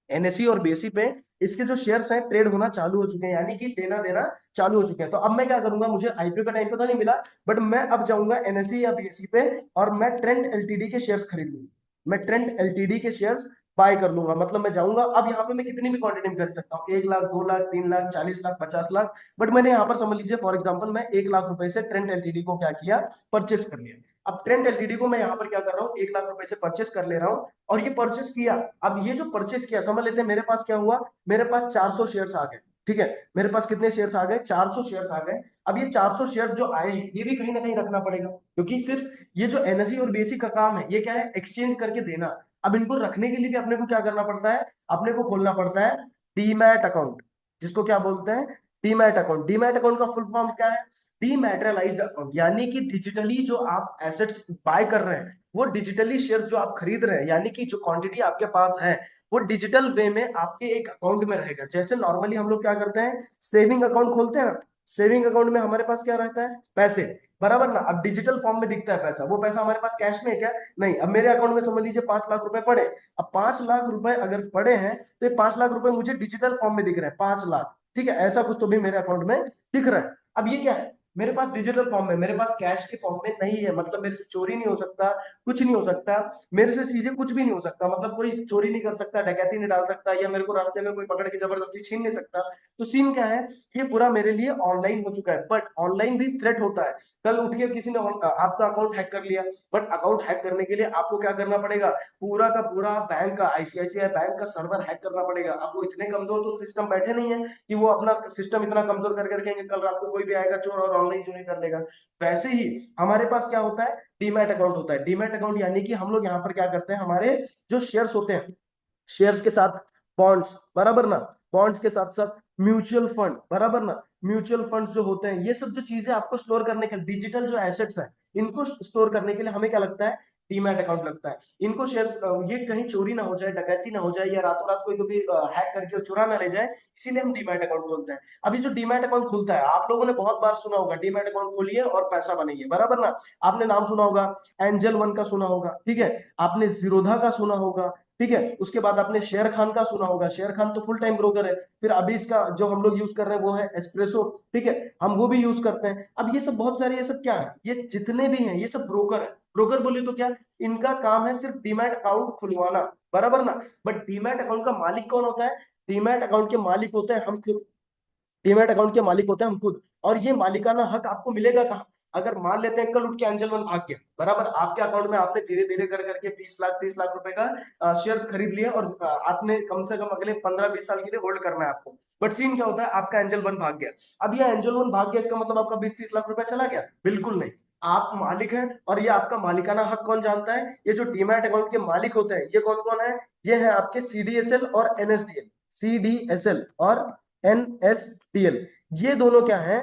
एनएससी और बीएससी पे इसके जो शेयर्स हैं ट्रेड होना चालू हो चुके हैं, यानी कि लेना देना चालू हो चुके हैं। तो अब मैं क्या करूंगा? मुझे आईपीओ का टाइम पे तो नहीं मिला, बट मैं अब जाऊंगा एनएससी या बीएससी पे और मैं ट्रेंड एलटीडी के शेयर्स खरीद लूंगा। मैं ट्रेंड एलटीडी के शेयर्स बाय कर लूंगा। मतलब मैं जाऊंगा, अब यहाँ पे मैं कितनी भी क्वांटिटी में खरीद सकता हूँ, 1 लाख, 2 लाख, 3 लाख, 40 लाख, 50 लाख। बट मैंने यहाँ पर समझ लीजिए फॉर एग्जाम्पल मैं 1 लाख रुपए से ट्रेंड एलटीडी को क्या किया? परचेस कर लिया। अब ट्रेंड एलटीडी को मैं यहाँ पर क्या कर रहा हूँ? 1 लाख रुपए से परचेस कर ले रहा हूँ, और ये परचेस किया। अब ये जो परचेस किया, समझ लेते हैं मेरे पास क्या हुआ? मेरे पास 400 शेयर्स आ गए। ठीक है, मेरे पास कितने शेयर्स आ गए? 400 शेयर्स आ गए। अब ये 400 शेयर्स जो आए, ये भी कहीं ना कहीं रखना पड़ेगा, क्योंकि सिर्फ ये जो एनएससी और बीएससी का काम है, ये क्या है? एक्सचेंज करके देना। अब इनको रखने के लिए भी अपने को क्या करना पड़ता है? अपने को खोलना पड़ता है डीमैट अकाउंट, जिसको क्या बोलते हैं? Demat account. डीमैट अकाउंट का फुल फॉर्म क्या है? डीमैटेरियलाइज्ड अकाउंट, यानी कि डिजिटली जो आप एसेट्स बाय कर रहे हैं, वो डिजिटली शेयर जो आप खरीद रहे हैं, यानी कि जो क्वांटिटी आपके पास है, वो डिजिटल वे में आपके एक अकाउंट में रहेगा। जैसे नॉर्मली हम लोग क्या करते हैं? सेविंग अकाउंट खोलते हैं ना, सेविंग अकाउंट में हमारे पास क्या रहता है? पैसे, बराबर ना? अब डिजिटल फॉर्म में दिखता है पैसा, वो पैसा हमारे पास कैश में है क्या? नहीं। अब मेरे अकाउंट में समझ लीजिए 5 लाख रुपए पड़े। अब 5 लाख रुपए अगर पड़े हैं, तो ये 5 लाख रुपए मुझे डिजिटल फॉर्म में दिख रहे हैं, 5 लाख। ठीक है, ऐसा कुछ तो भी मेरे अकाउंट में दिख रहा है। अब ये क्या है? मेरे पास डिजिटल फॉर्म में, मेरे पास कैश के फॉर्म में नहीं है। मतलब मेरे से चोरी नहीं हो सकता, कुछ नहीं हो सकता, मेरे से सीधे कुछ भी नहीं हो सकता। मतलब कोई चोरी नहीं कर सकता, डकैती नहीं डाल सकता, या मेरे को रास्ते में कोई पकड़ के जबरदस्ती छीन नहीं सकता। तो सीन क्या है? ये पूरा मेरे लिए ऑनलाइन हो चुका है, बट ऑनलाइन भी थ्रेट होता है। कल उठ के किसी ने आपका अकाउंट हैक कर लिया, बट अकाउंट हैक करने के लिए आपको क्या करना पड़ेगा? पूरा का पूरा बैंक का, आईसीआईसीआई बैंक का सर्वर हैक करना पड़ेगा। अब वो इतने कमजोर तो सिस्टम बैठे नहीं है कि वो अपना सिस्टम इतना कमजोर कर करके कल रात को कोई भी आएगा चोर और ऑनलाइन चोरी कर लेगा। वैसे ही हमारे पास क्या होता है? डीमैट अकाउंट होता है। डीमैट अकाउंट यानी कि हम लोग यहाँ पर क्या करते हैं? हमारे जो शेयर्स होते हैं, शेयर्स के साथ बॉन्ड्स, बराबर ना? बॉन्ड्स के साथ साथ म्यूचुअल फंड, बराबर ना? म्यूचुअल फंड्स जो होते हैं, ये सब जो चीजें आपको स्टोर करने के लिए, डिजिटल जो एसेट्स है, इनको स्टोर करने के लिए हमें क्या लगता है? डीमैट अकाउंट लगता है। इनको शेयर्स, ये कहीं चोरी ना हो जाए, डकैती ना हो जाए, या रातों रात कोई कभी हैक करके वो चुरा ना ले जाए, इसीलिए हम डीमैट अकाउंट खोलते हैं। अभी जो डीमैट अकाउंट खुलता है, आप लोगों ने बहुत बार सुना होगा, डीमैट अकाउंट खोलिए और पैसा बनाइए, बराबर ना? आपने नाम सुना होगा, एंजल वन का सुना होगा, ठीक है, आपने जीरोधा का सुना होगा, ठीक है, उसके बाद आपने शेयर खान का सुना होगा। शेयर खान तो फुल टाइम ब्रोकर है। फिर अभी इसका जो हम लोग यूज कर रहे हैं वो है एस्प्रेसो, ठीक है, हम वो भी यूज करते हैं। अब ये सब बहुत सारे, ये सब क्या है? ये जितने भी हैं, ये सब ब्रोकर है। ब्रोकर बोले तो क्या, इनका काम है सिर्फ डीमैट अकाउंट खुलवाना, बराबर ना? बट डीमैट अकाउंट का मालिक कौन होता है? डीमैट अकाउंट के मालिक होते हैं हम खुद। डीमैट अकाउंट के मालिक होते हैं हम खुद। और ये मालिकाना हक आपको मिलेगा कहाँ? अगर मान लेते हैं कल उठ के एंजल वन भाग गया, बराबर, आपके अकाउंट में आपने धीरे धीरे कर करके 20 लाख 30 लाख रुपए का शेयर्स खरीद लिए और आपने कम से कम अगले 15-20 साल के लिए होल्ड करना है आपको। बट सीन क्या होता है, आपका एंजल वन भाग गया। अब ये एंजल वन भाग गया, इसका मतलब आपका 20-30 लाख रुपए चला गया? बिल्कुल नहीं। आप मालिक हैं, और ये आपका मालिकाना हक कौन जानता है? ये जो डीमैट अकाउंट के मालिक होते हैं, ये कौन कौन है? ये है आपके सीडीएसएल और एनएसडीएल। सीडीएसएल और एनएसडीएल, ये दोनों क्या है?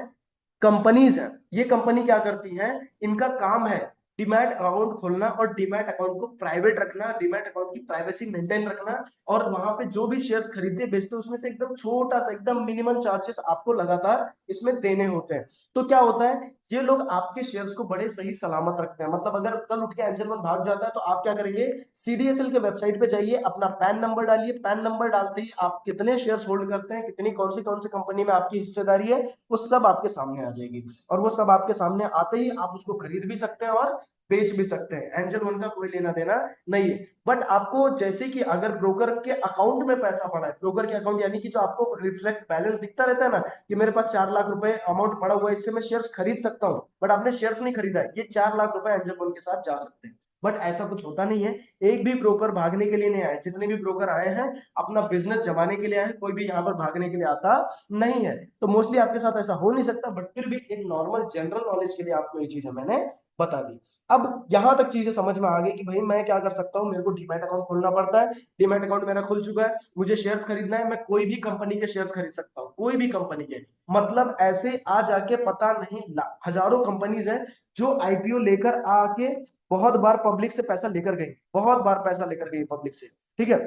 कंपनीज हैं। ये कंपनी क्या करती है? इनका काम है डीमैट अकाउंट खोलना और डीमैट अकाउंट को प्राइवेट रखना, डीमैट अकाउंट की प्राइवेसी मेंटेन रखना, और वहां पे जो भी शेयर्स खरीदते बेचते उसमें से एकदम छोटा सा, एकदम मिनिमल चार्जेस आपको लगातार इसमें देने होते हैं। तो क्या होता है, ये लोग आपके शेयर्स को बड़े सही सलामत रखते हैं। मतलब अगर कल उठ के एंजल वन भाग जाता है तो आप क्या करेंगे? सीडीएसएल के वेबसाइट पे जाइए, अपना पैन नंबर डालिए, पैन नंबर डालते ही आप कितने शेयर्स होल्ड करते हैं, कितनी कौन सी कंपनी में आपकी हिस्सेदारी है, वो सब आपके सामने आ जाएगी। और वो सब आपके सामने आते ही आप उसको खरीद भी सकते हैं और बेच भी सकते हैं। एंजल वन का कोई लेना देना नहीं है। बट आपको जैसे कि अगर ब्रोकर के अकाउंट में पैसा पड़ा है, ब्रोकर के अकाउंट यानी कि जो आपको रिफ्लेक्ट बैलेंस दिखता रहता है ना, कि मेरे पास 4 लाख रुपए अमाउंट पड़ा हुआ है, इससे मैं शेयर्स खरीद सकता हूँ, बट आपने शेयर्स नहीं खरीदा है, ये 4 लाख रुपए एंजल वन के साथ जा सकते हैं। बट ऐसा कुछ होता नहीं है। एक भी ब्रोकर भागने के लिए नहीं आए, जितने भी ब्रोकर आए हैं अपना बिजनेस जमाने के लिए आए हैं, कोई भी यहाँ पर भागने के लिए आता नहीं है। तो मोस्टली आपके साथ ऐसा हो नहीं सकता, बट फिर भी एक नॉर्मल जनरल नॉलेज के लिए आपको ये चीजें मैंने बता दी। अब यहां तक चीजें समझ में आ गई कि भाई मैं क्या कर सकता हूँ, मेरे को डीमैट अकाउंट खोलना पड़ता है, डीमैट अकाउंट मेरा खुल चुका है, मुझे शेयर्स खरीदना है, मैं कोई भी कंपनी के शेयर्स खरीद सकता हूँ, कोई भी कंपनी के। मतलब ऐसे आ जाके पता नहीं हजारों कंपनीज हैं जो आईपीओ लेकर आके बहुत बार पब्लिक से पैसा लेकर गई, बहुत बार पैसा लेकर गई पब्लिक से। ठीक है,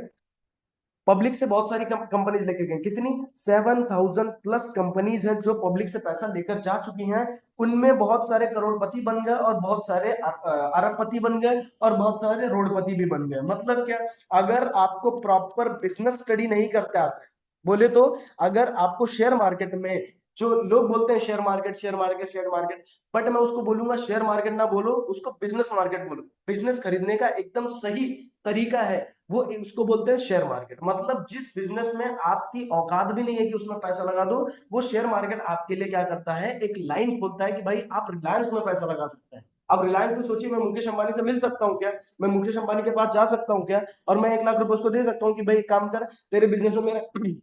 पब्लिक से बहुत सारी कंपनीज लेके गई, कितनी? 7,000+ कंपनीज हैं जो पब्लिक से पैसा लेकर जा चुकी हैं। उनमें बहुत सारे करोड़पति बन गए और बहुत सारे अरबपति बन गए और बहुत सारे रोडपति भी बन गए। मतलब क्या? अगर आपको प्रॉपर बिजनेस स्टडी नहीं करते आते, बोले तो, अगर आपको शेयर मार्केट में, जो लोग बोलते हैं share market share market share market, but मैं उसको बोलूंगा शेयर मार्केट ना बोलो, उसको बिजनेस मार्केट बोलो। बिजनेस खरीदने का एकदम सही तरीका है, वो उसको बोलते हैं शेयर मार्केट। मतलब जिस बिजनेस में आपकी औकात भी नहीं है कि उसमें पैसा लगा दो, वो शेयर मार्केट आपके लिए क्या करता है, एक लाइन खोलता है कि भाई आप रिलायंस में पैसा लगा सकते हैं। अब रिलायंस में सोचिए, मैं मुकेश अंबानी से मिल सकता हूँ क्या? मैं मुकेश अंबानी के पास जा सकता हूँ क्या? और मैं 1 लाख रुपए उसको दे सकता हूँ कि भाई एक काम कर, तेरे बिजनेस में मेरा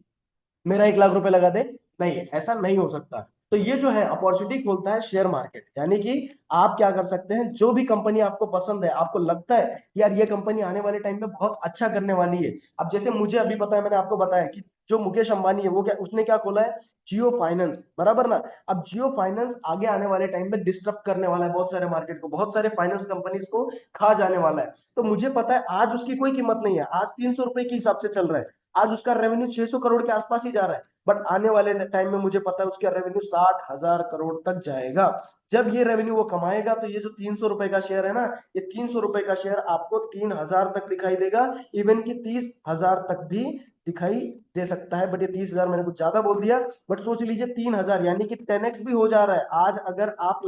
मेरा 1 लाख रुपए लगा दे? नहीं, ऐसा नहीं हो सकता। तो ये जो है अपॉर्चुनिटी खोलता है शेयर मार्केट, यानी कि आप क्या कर सकते हैं, जो भी कंपनी आपको पसंद है, आपको लगता है कि यार ये कंपनी आने वाले टाइम में बहुत अच्छा करने वाली है। अब जैसे मुझे अभी पता है, मैंने आपको बताया कि जो मुकेश अंबानी है वो क्या, उसने क्या खोला है? जियो फाइनेंस, बराबर ना? अब जियो फाइनेंस आगे आने वाले टाइम में डिस्टर्ब करने वाला है बहुत सारे मार्केट को, बहुत सारे फाइनेंस कंपनीज को खा जाने वाला है। तो मुझे पता है आज उसकी कोई कीमत नहीं है, आज 300 रुपए के हिसाब से चल रहा है, आज उसका रेवेन्यू 600 करोड़ के आसपास ही जा रहा है। बट आने वाले टाइम में मुझे पता है उसका रेवेन्यू 60,000 करोड़ तक जाएगा। जब ये रेवेन्यू वो कमाएगा तो ये जो 300 रुपए का शेयर है ना, ये 300 रुपए का शेयर आपको 3,000 तक दिखाई देगा, इवन कि 30,000 तक भी दिखाई दे सकता है। बट ये 30,000 मैंने कुछ ज्यादा बोल दिया, बट सोच लीजिए 3,000 यानी कि 10x भी हो जा रहा है। आज अगर आप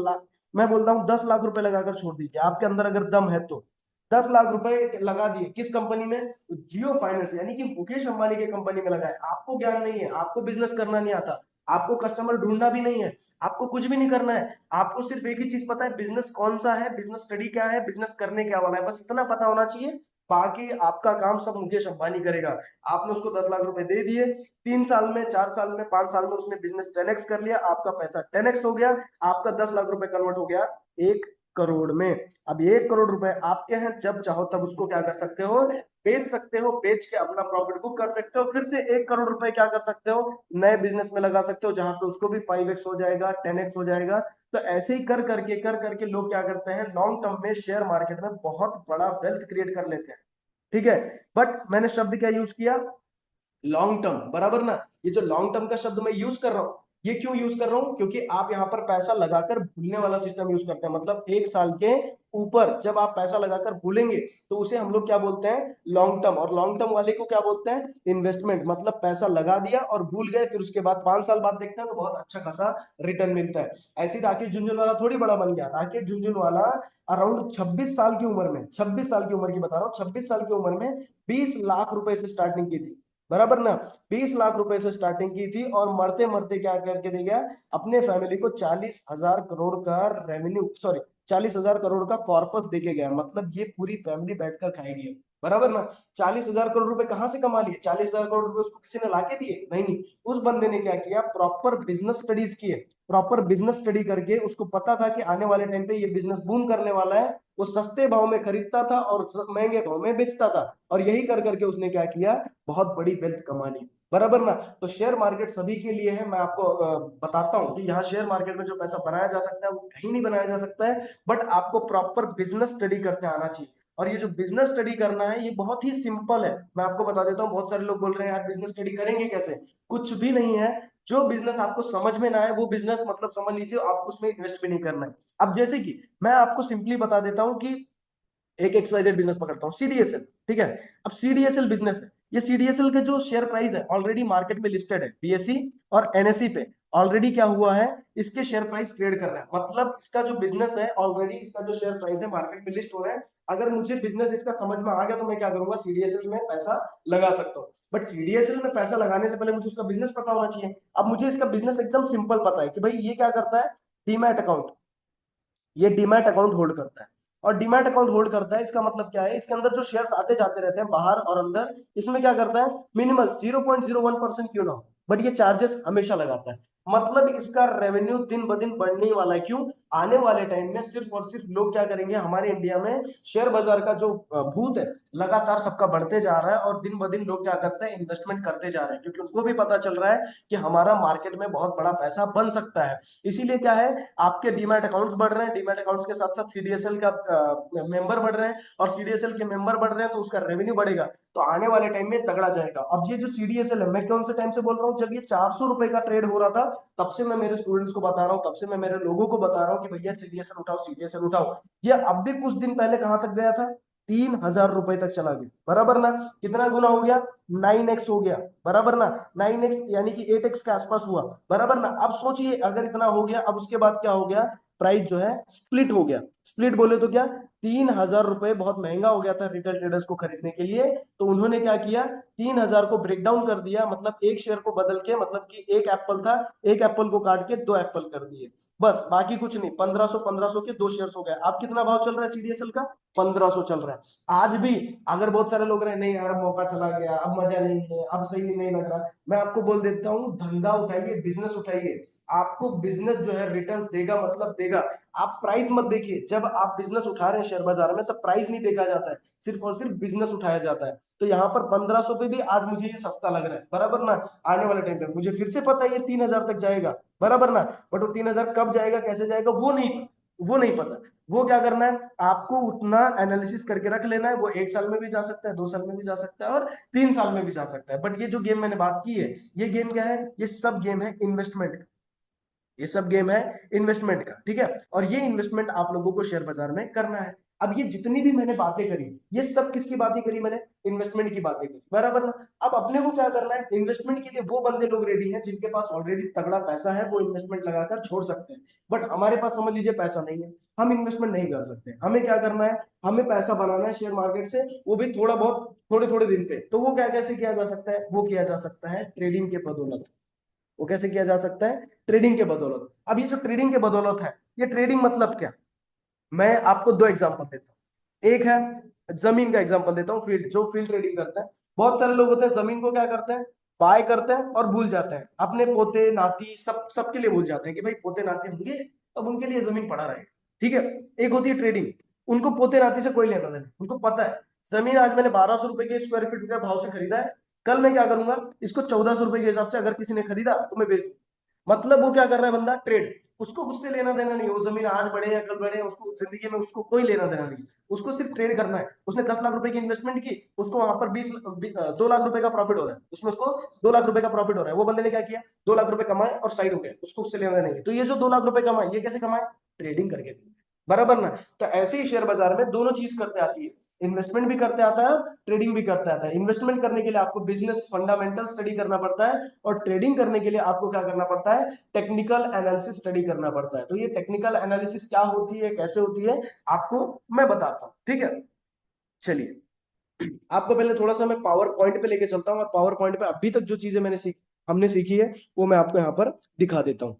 मैं बोलता हूँ 10 लाख रुपए लगाकर छोड़ दीजिए, आपके अंदर अगर दम है तो 10 लाख रुपए लगा दिए किस कंपनी में? जियो फाइनेंस, यानी कि मुकेश अंबानी की कंपनी में लगाए। आपको ज्ञान नहीं है, आपको बिजनेस करना नहीं आता, आपको कस्टमर ढूंढना भी नहीं है, आपको कुछ भी नहीं करना है, आपको सिर्फ एक ही चीज पता है, बिजनेस कौन सा है, बिजनेस स्टडी क्या है, बिजनेस करने क्या वाला है, बस इतना पता होना चाहिए। बाकी आपका काम सब मुकेश अंबानी करेगा। आपने उसको 10 लाख रुपए दे दिए, 3 साल में, 4 साल में, 5 साल में उसने बिजनेस 10x कर लिया, आपका पैसा 10x हो गया, आपका 10 लाख रुपए कन्वर्ट हो गया 1 करोड़ में। अब 1 करोड़ रुपए आपके हैं, जब चाहो तब उसको क्या कर सकते हो, बेच सकते हो, बेच के अपना प्रॉफिट बुक कर सकते हो, फिर से 1 करोड़ रुपए क्या कर सकते हो, नए बिजनेस में लगा सकते हो, जहां पे उसको भी 5x हो जाएगा, 10x हो जाएगा। तो ऐसे ही कर करके लोग क्या करते हैं, लॉन्ग टर्म में शेयर मार्केट में बहुत बड़ा वेल्थ क्रिएट कर लेते हैं। ठीक है, बट मैंने शब्द क्या यूज किया? लॉन्ग टर्म, बराबर ना? ये जो लॉन्ग टर्म का शब्द मैं यूज कर रहा हूं, ये क्यों यूज कर रहा हूं? क्योंकि आप यहां पर पैसा लगाकर भूलने वाला सिस्टम यूज करते हैं। मतलब 1 साल के ऊपर जब आप पैसा लगाकर भूलेंगे तो उसे हम लोग क्या बोलते हैं, लॉन्ग टर्म। और लॉन्ग टर्म वाले को क्या बोलते हैं, इन्वेस्टमेंट। मतलब पैसा लगा दिया और भूल गए, फिर उसके बाद 5 साल बाद देखते हैं तो बहुत अच्छा खासा रिटर्न मिलता है। ऐसे ही राकेश झुंझुनवाला थोड़ी बड़ा बन गया। राकेश झुंझुनवाला अराउंड 26 साल की उम्र में, 26 साल की उम्र की बता रहा हूँ, 26 साल की उम्र में 20 लाख रुपए से स्टार्टिंग की थी। बराबर ना। 20 लाख रुपए से स्टार्टिंग की थी और मरते मरते क्या करके दे गया, अपने फैमिली को 40,000 करोड़ का रेवेन्यू, सॉरी 40,000 करोड़ का कॉर्पस देके गया। मतलब ये पूरी फैमिली बैठकर खाएगी। बराबर ना। 40,000 करोड़ रुपए कहाँ से कमा लिए? 40,000 करोड़ रुपए उसको किसी ने लाके दिए? नहीं नहीं। उस बंदे ने क्या किया, प्रॉपर बिजनेस स्टडीज किए। प्रॉपर बिजनेस स्टडी करके उसको पता था कि आने वाले टाइम पे ये बिजनेस बूम करने वाला है। वो सस्ते भाव में खरीदता था और महंगे भाव में बेचता था, और यही कर करके उसने क्या किया, बहुत बड़ी वेल्थ कमा ली। बराबर ना। तो शेयर मार्केट सभी के लिए है। मैं आपको बताता हूँ कि यहाँ शेयर मार्केट में जो पैसा बनाया जा सकता है वो कहीं नहीं बनाया जा सकता है, बट आपको प्रॉपर बिजनेस स्टडी करते आना चाहिए। और ये जो बिजनेस स्टडी करना है ये बहुत ही सिंपल है। मैं आपको बता देता हूँ, बहुत सारे लोग बोल रहे हैं यार बिजनेस स्टडी करेंगे कैसे? कुछ भी नहीं है। जो बिजनेस आपको समझ में ना आए वो बिजनेस मतलब समझ लीजिए आपको उसमें इन्वेस्ट भी नहीं करना है। अब जैसे कि मैं आपको सिंपली बता देता हूँ कि एक XYZ बिजनेस पकड़ता हूँ, CDSL। ठीक है। अब CDSL बिजनेस है, ये CDSL के जो शेयर प्राइस है ऑलरेडी मार्केट में लिस्टेड है, BSE और NSE पे। ऑलरेडी क्या हुआ है, इसके शेयर प्राइस ट्रेड कर रहा है। मतलब इसका जो बिजनेस है ऑलरेडी, इसका जो शेयर प्राइस है मार्केट में लिस्ट हो रहा है। अगर मुझे बिजनेस इसका समझ में आ गया तो मैं क्या करूंगा, CDSL में पैसा लगा सकता हूँ। बट CDSL में पैसा लगाने से पहले मुझे उसका बिजनेस पता होना चाहिए। अब मुझे इसका बिजनेस एकदम सिंपल पता है कि भाई ये क्या करता है, डीमैट अकाउंट। ये डीमैट अकाउंट होल्ड करता है। और डीमैट अकाउंट होल्ड करता है इसका मतलब क्या है, इसके अंदर जो शेयर्स आते जाते रहते हैं बाहर और अंदर, इसमें क्या करता है, मिनिमल 0.01% क्यों ना हो, बट ये चार्जेस हमेशा लगाता है। मतलब इसका रेवेन्यू दिन ब दिन बढ़ने वाला है। क्यों? आने वाले टाइम में सिर्फ और सिर्फ लोग क्या करेंगे, हमारे इंडिया में शेयर बाजार का जो भूत है लगातार सबका बढ़ते जा रहा है, और दिन ब दिन लोग क्या करते हैं, इन्वेस्टमेंट करते जा रहे हैं, क्योंकि उनको भी पता चल रहा है कि हमारा मार्केट में बहुत बड़ा पैसा बन सकता है। इसीलिए क्या है, आपके डीमैट अकाउंट्स बढ़ रहे हैं, डीमैट अकाउंट्स के साथ साथ CDSL का मेंबर बढ़ रहे हैं, और CDSL के मेंबर बढ़ रहे हैं तो उसका रेवेन्यू बढ़ेगा। तो आने वाले टाइम में तगड़ा जाएगा। अब ये जो CDSL है, मैं कौन से टाइम से बोल रहा हूँ, जब ये 400 रुपए का ट्रेड हो रहा था, तब से मैं मेरे स्टूडेंट्स को बता रहा हूँ, तब से मैं मेरे लोगों को बता रहा हूँ कि भैया CDSL उठाओ, CDSL उठाओ। ये अब भी कुछ दिन पहले कहां तक गया था, 3,000 रुपए तक चला गया। बराबर ना। कितना गुना हो गया, 9x हो गया। बराबर ना। 9x यानी कि 8x के आसपास हुआ। बराबर ना। अब सोचिए अगर इतना हो गया, अब उसके बाद क्या हो गया, प्राइस जो है स्प्लिट हो गया। स्प्लिट बोले तो क्या, 3,000 रुपए बहुत महंगा हो गया था रिटेल ट्रेडर्स को खरीदने के लिए। तो उन्होंने क्या किया, 3,000 को ब्रेक डाउन कर दिया, मतलब एक शेयर को बदल के, मतलब कि एक एप्पल था, एक एप्पल को काट के दो एप्पल कर दिए। बस बाकी कुछ नहीं। 1,500 के दो शेयर हो गए। अब कितना भाव चल रहा है CDSL का, 1,500 चल रहा है आज भी। अगर बहुत सारे लोग रहे नहीं यार मौका चला गया, अब मजा नहीं है, अब सही नहीं लग रहा, मैं आपको बोल देता हूँ, धंधा उठाइए, बिजनेस उठाइए। आपको बिजनेस जो है रिटर्न्स देगा, मतलब देगा। आप प्राइस मत देखिए, जब आप बिजनेस उठा रहे हैं शेयर बाजार में, तब प्राइस नहीं देखा जाता है, सिर्फ और सिर्फ बिजनेस उठाया जाता है। तो यहाँ पर 1,500 पे भी आज मुझे ये सस्ता लग रहा है। बराबर ना। आने वाले टाइम पे मुझे फिर से पता है ये 3,000 तक जाएगा। बराबर ना। बट वो 3,000 कब जाएगा, कैसे जाएगा, वो नहीं पता। वो क्या करना है, आपको उतना एनालिसिस करके रख लेना है। वो 1 साल में भी जा सकता है, 2 साल में भी जा सकता है, और 3 साल में भी जा सकता है। बट ये जो गेम मैंने बात की है, ये गेम क्या है, ये सब गेम है इन्वेस्टमेंट। ये सब गेम है इन्वेस्टमेंट का। ठीक है। और ये इन्वेस्टमेंट आप लोगों को शेयर बाजार में करना है। अब ये जितनी भी मैंने बातें करी, ये सब किसकी बातें करी मैंने, इन्वेस्टमेंट की बातें करी। बराबर ना। अब अपने को क्या करना है, इन्वेस्टमेंट के लिए वो बंदे लोग रेडी हैं जिनके पास ऑलरेडी तगड़ा पैसा है, वो इन्वेस्टमेंट लगाकर छोड़ सकते हैं। बट हमारे पास समझ लीजिए पैसा नहीं है, हम इन्वेस्टमेंट नहीं कर सकते। हमें क्या करना है, हमें पैसा बनाना है शेयर मार्केट से, वो भी थोड़ा बहुत, थोड़े थोड़े दिन पे। तो वो क्या कैसे किया जा सकता है, वो किया जा सकता है ट्रेडिंग के बदौलत। वो कैसे किया जा सकता है, ट्रेडिंग के बदौलत। अब ये जो ट्रेडिंग के बदौलत है, ये ट्रेडिंग मतलब क्या, मैं आपको दो एग्जांपल देता हूँ। एक है जमीन का एग्जांपल देता हूँ, फील्ड, जो फील्ड ट्रेडिंग करता है। बहुत सारे लोग होते हैं जमीन को क्या करते हैं, बाय करते हैं और भूल जाते हैं, अपने पोते नाती सबके लिए भूल जाते हैं कि भाई पोते नाते होंगे, अब उनके लिए जमीन पड़ा रहेगा। ठीक है। एक होती है ट्रेडिंग, उनको पोते नाती से कोई लेना देना, उनको पता है जमीन आज मैंने 1,200 रुपए के स्क्वायर फीट के भाव से खरीदा है, कल मैं क्या करूंगा, इसको 1,400 रुपए के हिसाब से अगर किसी ने खरीदा तो मैं बेच दूं। मतलब वो क्या कर रहा है बंदा, ट्रेड। उसको उससे लेना देना नहीं, वो जमीन आज बढ़े या कल बढ़े, उसको जिंदगी में उसको कोई लेना देना नहीं। उसको सिर्फ ट्रेड करना है। उसने 10 लाख रुपए की इन्वेस्टमेंट की, उसको वहां पर 2 लाख रुपए का प्रॉफिट हो रहा है, उसमें उसको 2 लाख रुपए का प्रॉफिट हो रहा है। वो बंदे ने क्या किया, 2 लाख रुपए कमाए और साइड हो गए, उसको उससे लेना नहीं है। तो ये जो 2 लाख रुपए कमाए, ये कैसे कमाए, ट्रेडिंग करके। बराबर ना। तो ऐसे ही शेयर बाजार में दोनों चीज करते आती है, इन्वेस्टमेंट भी करते आता है, ट्रेडिंग भी करते आता है। इन्वेस्टमेंट करने के लिए आपको बिजनेस फंडामेंटल स्टडी करना पड़ता है, और ट्रेडिंग करने के लिए आपको क्या करना पड़ता है, टेक्निकल एनालिसिस स्टडी करना पड़ता है। तो ये टेक्निकल एनालिसिस क्या होती है, कैसे होती है, आपको मैं बताता हूँ। ठीक है। चलिए, आपको पहले थोड़ा सा मैं पावर पॉइंट पे लेके चलता हूँ, और पावर पॉइंट पे अभी तक जो चीजें हमने सीखी है वो मैं आपको यहाँ पर दिखा देता हूँ।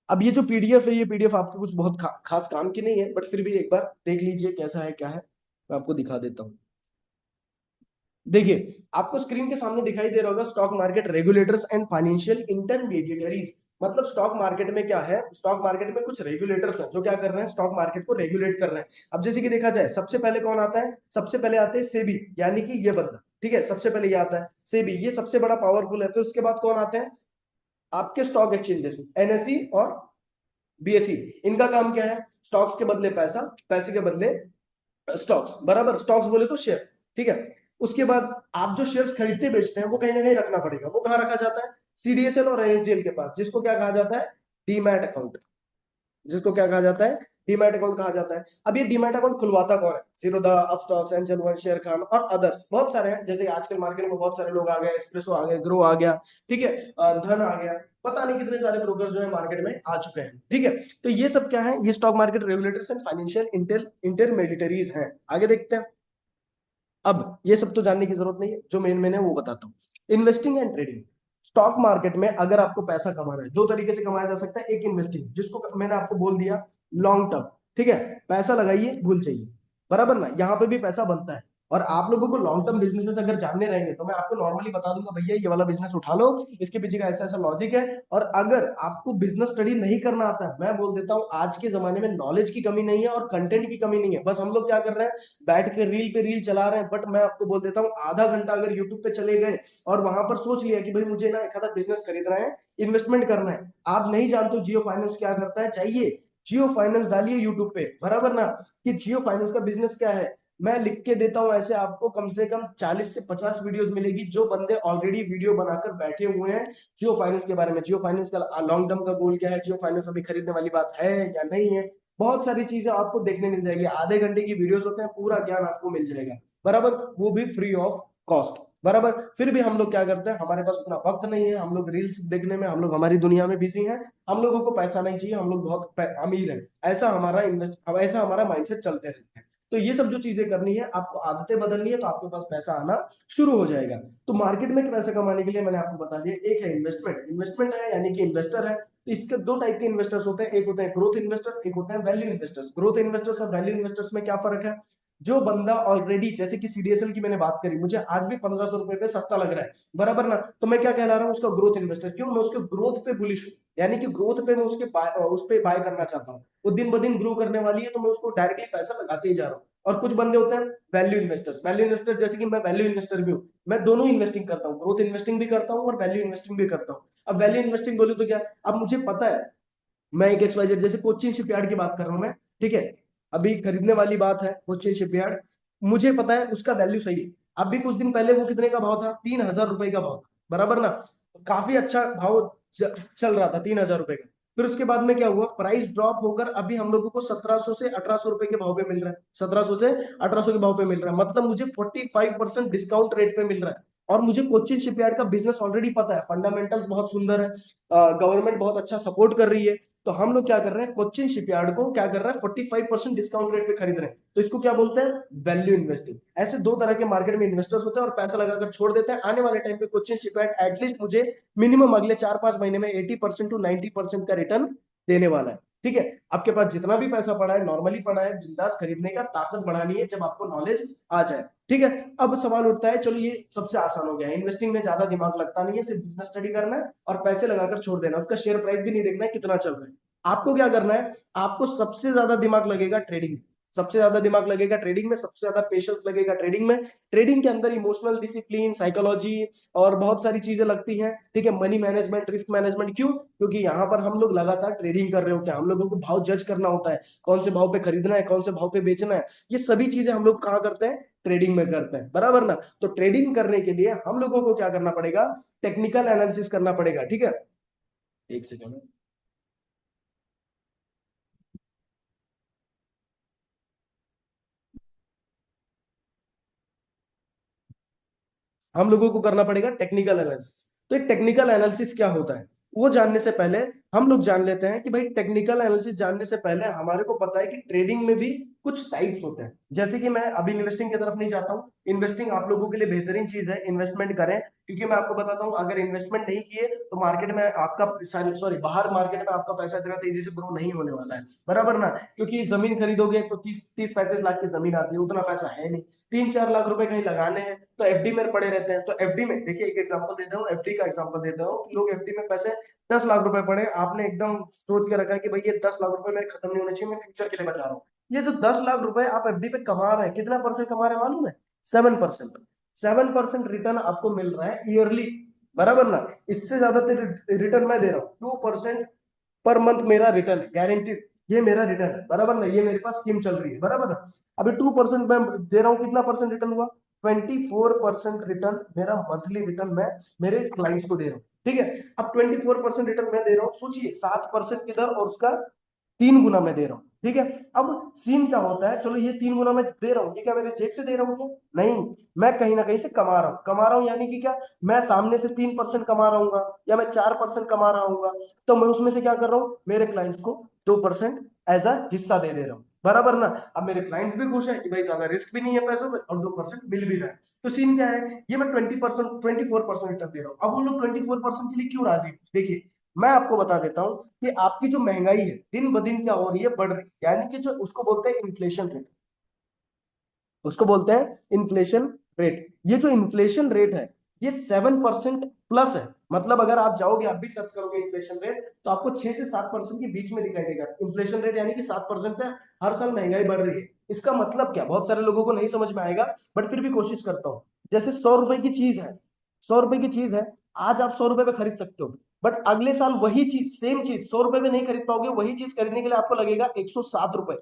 अब ये जो पीडीएफ है, ये पीडीएफ आपके कुछ बहुत खास काम की नहीं है, बट फिर भी एक बार देख लीजिए कैसा है क्या है, मैं आपको दिखा देता हूँ। देखिए, आपको स्क्रीन के सामने दिखाई दे रहा होगा stock market regulators and financial intermediaries. मतलब स्टॉक मार्केट में क्या है, स्टॉक मार्केट में कुछ रेगुलेटर्स हैं जो क्या कर रहे हैं, स्टॉक मार्केट को रेगुलेट कर रहे हैं। अब जैसे कि देखा जाए, सबसे पहले कौन आता है, सबसे पहले आते हैं सेबी, यानी कि ये बंदा, ठीक है, सबसे पहले ये आता है सेबी, ये सबसे बड़ा पावरफुल है। फिर उसके बाद कौन आते हैं, आपके स्टॉक एक्सचेंजेस, एनएसई और बीएसई। इनका काम क्या है, स्टॉक्स के बदले पैसा, पैसे के बदले स्टॉक्स, बराबर, स्टॉक्स बोले तो शेयर, ठीक है। उसके बाद आप जो शेयर्स खरीदते बेचते हैं वो कहीं ना कहीं रखना पड़ेगा, वो कहाँ रखा जाता है, सीडीएसएल और एनएसडीएल के पास, जिसको क्या कहा जाता है, डीमैट अकाउंट, जिसको क्या कहा जाता है, डीमैट अकाउंट कहा जाता है। अब ये डीमैट अकाउंट खुलवाता कौन है, Zerodha, Upstox, angel one, share Khan और अदर्स, बहुत सारे हैं। जैसे आजकल मार्केट में बहुत सारे लोग आ गए, एस्प्रेसो आ गए, ग्रो आ गया, ठीक है, धन आ गया, पता नहीं कितने सारे ब्रोकर्स जो है मार्केट में आ चुके हैं, ठीक है। तो ये सब क्या है, ये stock market regulators and financial intermediaries हैं। आगे देखते हैं। अब ये सब तो जानने की जरूरत नहीं है, जो मेन मेन है वो बताता हूँ। Investing and trading, stock market में अगर आपको पैसा कमाना है, दो तरीके से कमाया जा सकता है। एक इन्वेस्टिंग, जिसको मैंने आपको बोल दिया लॉन्ग टर्म, ठीक है, पैसा लगाइए भूल जाइए, बराबर ना, यहाँ पे भी पैसा बनता है। और आप लोगों को लॉन्ग टर्म बिजनेसेस अगर जानने रहेंगे तो मैं आपको नॉर्मली बता दूंगा, भैया ये वाला बिजनेस उठा लो, इसके पीछे का ऐसा ऐसा लॉजिक है। और अगर आपको बिजनेस स्टडी नहीं करना आता है, मैं बोल देता हूँ आज के जमाने में नॉलेज की कमी नहीं है और कंटेंट की कमी नहीं है, बस हम लोग क्या कर रहे हैं, बैठ के रील पे रील चला रहे हैं। बट मैं आपको बोल देता हूँ, आधा घंटा अगर यूट्यूब पे चले गए और वहां पर सोच लिया कि भाई मुझे ना एक आधा बिजनेस खरीदना है, इन्वेस्टमेंट करना है, आप नहीं जानते हो जियो फाइनेंस क्या करता है, चाहिए जियो फाइनेंस डालिए यूट्यूब पे, बराबर ना, कि जियो फाइनेंस का बिजनेस क्या है। मैं लिख के देता हूं ऐसे, आपको कम से कम 40 से 50 वीडियोस मिलेगी, जो बंदे ऑलरेडी वीडियो बनाकर बैठे हुए हैं जियो फाइनेंस के बारे में। जियो फाइनेंस का लॉन्ग टर्म का गोल क्या है, जियो फाइनेंस अभी खरीदने वाली बात है या नहीं है, बहुत सारी चीजें आपको देखने मिल जाएगी। आधे घंटे की वीडियोस होते हैं, पूरा ज्ञान आपको मिल जाएगा, बराबर, वो भी फ्री ऑफ कॉस्ट, बराबर। फिर भी हम लोग क्या करते हैं, हमारे पास उतना वक्त नहीं है, हम लोग रील्स देखने में, हम लोग हमारी दुनिया में बिजी हैं, हम लोगों को पैसा नहीं चाहिए, हम लोग बहुत अमीर हैं, ऐसा हमारा ऐसा हमारा माइंडसेट चलते रहते हैं। तो ये सब जो चीजें करनी है, आपको आदतें बदलनी है, तो आपके पास पैसा आना शुरू हो जाएगा। तो मार्केट में पैसा कमाने के लिए मैंने आपको बता दिया, एक है इन्वेस्टमेंट, इन्वेस्टमेंट है यानी कि इन्वेस्टर है। तो इसके दो टाइप के इन्वेस्टर्स होते हैं, एक होते हैं ग्रोथ इन्वेस्टर्स, एक होते हैं वैल्यू इन्वेस्टर्स। ग्रोथ इन्वेस्टर्स और वैल्यू इन्वेस्टर्स में क्या फर्क है, जो बंदा ऑलरेडी, जैसे कि सीडीएसएल की मैंने बात करी, मुझे आज भी 1500 रुपए पे सस्ता लग रहा है, बराबर ना, तो मैं क्या कहला रहा हूँ, उसका ग्रोथ इन्वेस्टर। क्यों, मैं उसके ग्रोथ पे बुलिश हूँ, यानी कि ग्रोथ पे मैं उस पे बाय करना चाहता हूँ, वो दिन ब दिन ग्रो करने वाली है, तो मैं उसको डायरेक्टली पैसा लगाते ही जा रहा हूँ। और कुछ बंदे होते हैं वैल्यू इन्वेस्टर्स, वैल्यू इन्वेस्टर जैसे कि मैं वैल्यू इन्वेस्टर भी हूँ, मैं दोनों इन्वेस्टिंग करता हूँ, ग्रोथ इन्वेस्टिंग भी करता हूँ और वैल्यू इन्वेस्टिंग भी करता हूँ। अब वैल्यू इन्वेस्टिंग बोलूँ तो क्या, अब मुझे पता है, मैं एक XYZ, जैसे कोचिन शिपयार्ड की बात कर रहा हूं मैं, ठीक है, अभी खरीदने वाली बात है कोचिन शिपयार्ड, मुझे पता है उसका वैल्यू सही है। अभी कुछ दिन पहले वो कितने का भाव था, 3000 रुपए का भाव था, बराबर ना, काफी अच्छा भाव चल रहा था 3000 रुपए का। फिर उसके बाद में क्या हुआ, प्राइस ड्रॉप होकर अभी हम लोगों को 1700 से 1800 रुपए के भाव पे मिल रहा है, 1700 से 1800 के भाव पे मिल रहा है, मतलब मुझे 45% डिस्काउंट रेट पे मिल रहा है। और मुझे कोचिन शिपयार्ड का बिजनेस ऑलरेडी पता है, फंडामेंटल्स बहुत सुंदर है, गवर्नमेंट बहुत अच्छा सपोर्ट कर रही है। तो हम लोग क्या कर रहे हैं, कोचिन शिपयार्ड को क्या कर रहे हैं, 45% डिस्काउंट रेट पे खरीद रहे हैं, तो इसको क्या बोलते हैं, वैल्यू इन्वेस्टिंग। ऐसे दो तरह के मार्केट में इन्वेस्टर्स होते हैं, और पैसा लगाकर छोड़ देते हैं। आने वाले टाइम पे कोचिन शिपयार्ड एटलीस्ट मुझे मिनिमम अगले 4-5 महीने में 80% टू 90% का रिटर्न देने वाला है, ठीक है। आपके पास जितना भी पैसा पड़ा है, नॉर्मली पड़ा है, बिंदास खरीदने का ताकत बढ़ानी है जब आपको नॉलेज आ जाए, ठीक है। अब सवाल उठता है, चलो ये सबसे आसान हो गया, इन्वेस्टिंग में ज्यादा दिमाग लगता नहीं है, सिर्फ बिजनेस स्टडी करना है और पैसे लगाकर छोड़ देना, उसका शेयर प्राइस भी नहीं देखना है कितना चल रहा है। आपको क्या करना है, आपको सबसे ज्यादा दिमाग लगेगा ट्रेडिंग, सबसे ज्यादा दिमाग लगेगा ट्रेडिंग में, सबसे ज्यादा पेशेंस लगेगा ट्रेडिंग में। ट्रेडिंग के अंदर इमोशनल डिसिप्लिन, साइकोलॉजी और बहुत सारी चीजें लगती हैं, ठीक है, मनी मैनेजमेंट, रिस्क मैनेजमेंट। क्यों, क्योंकि यहाँ पर हम लोग लगातार ट्रेडिंग कर रहे होते हैं, हम लोगों को भाव जज करना होता है, कौन से भाव पे खरीदना है, कौन से भाव पे बेचना है, ये सभी चीजें हम लोग कहाँ करते हैं, ट्रेडिंग में करते हैं, बराबर ना। तो ट्रेडिंग करने के लिए हम लोगों को क्या करना पड़ेगा, टेक्निकल एनालिसिस करना पड़ेगा, ठीक है। एक सेकंड, हम लोगों को करना पड़ेगा टेक्निकल एनालिसिस। तो एक टेक्निकल एनालिसिस क्या होता है, वो जानने से पहले हम लोग जान लेते हैं कि भाई टेक्निकल एनालिसिस जानने से पहले हमारे को पता है कि ट्रेडिंग में भी कुछ टाइप्स होते हैं। जैसे कि मैं अभी इन्वेस्टिंग की तरफ नहीं जाता हूँ, इन्वेस्टिंग आप लोगों के लिए बेहतरीन चीज है, इन्वेस्टमेंट करें। क्योंकि मैं आपको बताता हूँ, अगर इन्वेस्टमेंट नहीं किए तो मार्केट में आपका, सॉरी, बाहर मार्केट में आपका पैसा इतना तेजी से ग्रो नहीं होने वाला है, बराबर ना। क्योंकि जमीन खरीदोगे तो 30-35 लाख की जमीन आती है, उतना पैसा है नहीं। 3-4 लाख रुपए कहीं लगाने हैं तो एफडी में पड़े रहते हैं। तो एफडी में देखिए, एक एग्जांपल देता हूँ, एफडी का एग्जांपल देता हूँ। लोग एफडी में पैसे 10 लाख रुपए पड़े, आपने एकदम सोच के रखा है कि भाई ये 10 लाख रुपए मेरे खत्म नहीं होने चाहिए, मैं फ्यूचर के लिए बचा रहा हूँ। ये जो 10 लाख रुपए आप एफडी पे कमा रहे हैं, कितना परसेंट कमा रहे हैं मालूम है? 7%। 7% रिटर्न आपको मिल रहा है ईयरली, बराबर ना। इससे ज्यादा रिटर्न मैं दे रहा हूँ, 2% पर मंथ मेरा रिटर्न है, गारंटीड। ये मेरा रिटर्न है, बराबर ना। ये मेरे पास स्कीम चल रही है, बराबर ना। अभी 2% मैं दे रहा हूँ, कितना परसेंट रिटर्न हुआ? 24% रिटर्न मेरा मंथली रिटर्न मैं मेरे क्लाइंट्स को दे रहा हूँ, ठीक है। अब 24% रिटर्न मैं दे रहा हूँ, सोचिए 7% किधर, और उसका 3 गुना मैं दे रहा हूँ, ठीक है। अब सीन क्या होता है, चलो ये 3 गुना मैं दे रहा हूँ, ये क्या मेरे जेब से दे रहा हूँ क्या? नहीं, मैं कहीं ना कहीं से कमा रहा हूँ। कमा रहा हूँ यानी कि क्या, मैं सामने से 3% कमा रहा हूँ या मैं 4% कमा रहा हूँ, तो मैं उसमें से क्या कर रहा हूँ, मेरे क्लाइंट्स को 2% एज अ हिस्सा दे रहा हूँ, बराबर ना। अब मेरे क्लाइंट्स भी खुश है कि भाई ज्यादा रिस्क भी नहीं है पैसों में, और 2% मिल भी रहा है। तो सीन क्या है, ये मैं 20%, 24% रिटर्न दे रहा हूँ। अब वो लोग 24% के लिए क्यों राजी है? देखिए, मैं आपको बता देता हूँ कि आपकी जो महंगाई है दिन ब दिन क्या हो रही है, बढ़ रही है। यानी कि जो उसको बोलते हैं इन्फ्लेशन रेट, उसको बोलते हैं इन्फ्लेशन रेट। ये जो इन्फ्लेशन रेट है, ये 7% प्लस है। मतलब अगर आप जाओगे, आप भी सर्च करोगे इन्फ्लेशन रेट, तो आपको 6 से 7% के बीच में दिखाई देगा इन्फ्लेशन रेट, यानी कि 7% से हर साल महंगाई बढ़ रही है। इसका मतलब क्या, बहुत सारे लोगों को नहीं समझ में आएगा, बट फिर भी कोशिश करता हूँ। जैसे 100 रुपए की चीज है, 100 रुपए की चीज है, आज आप 100 रुपए पे खरीद सकते हो, बट अगले साल वही चीज, सेम चीज 100 रुपए में नहीं खरीद पाओगे। वही चीज खरीदने के लिए आपको लगेगा 107 रुपए।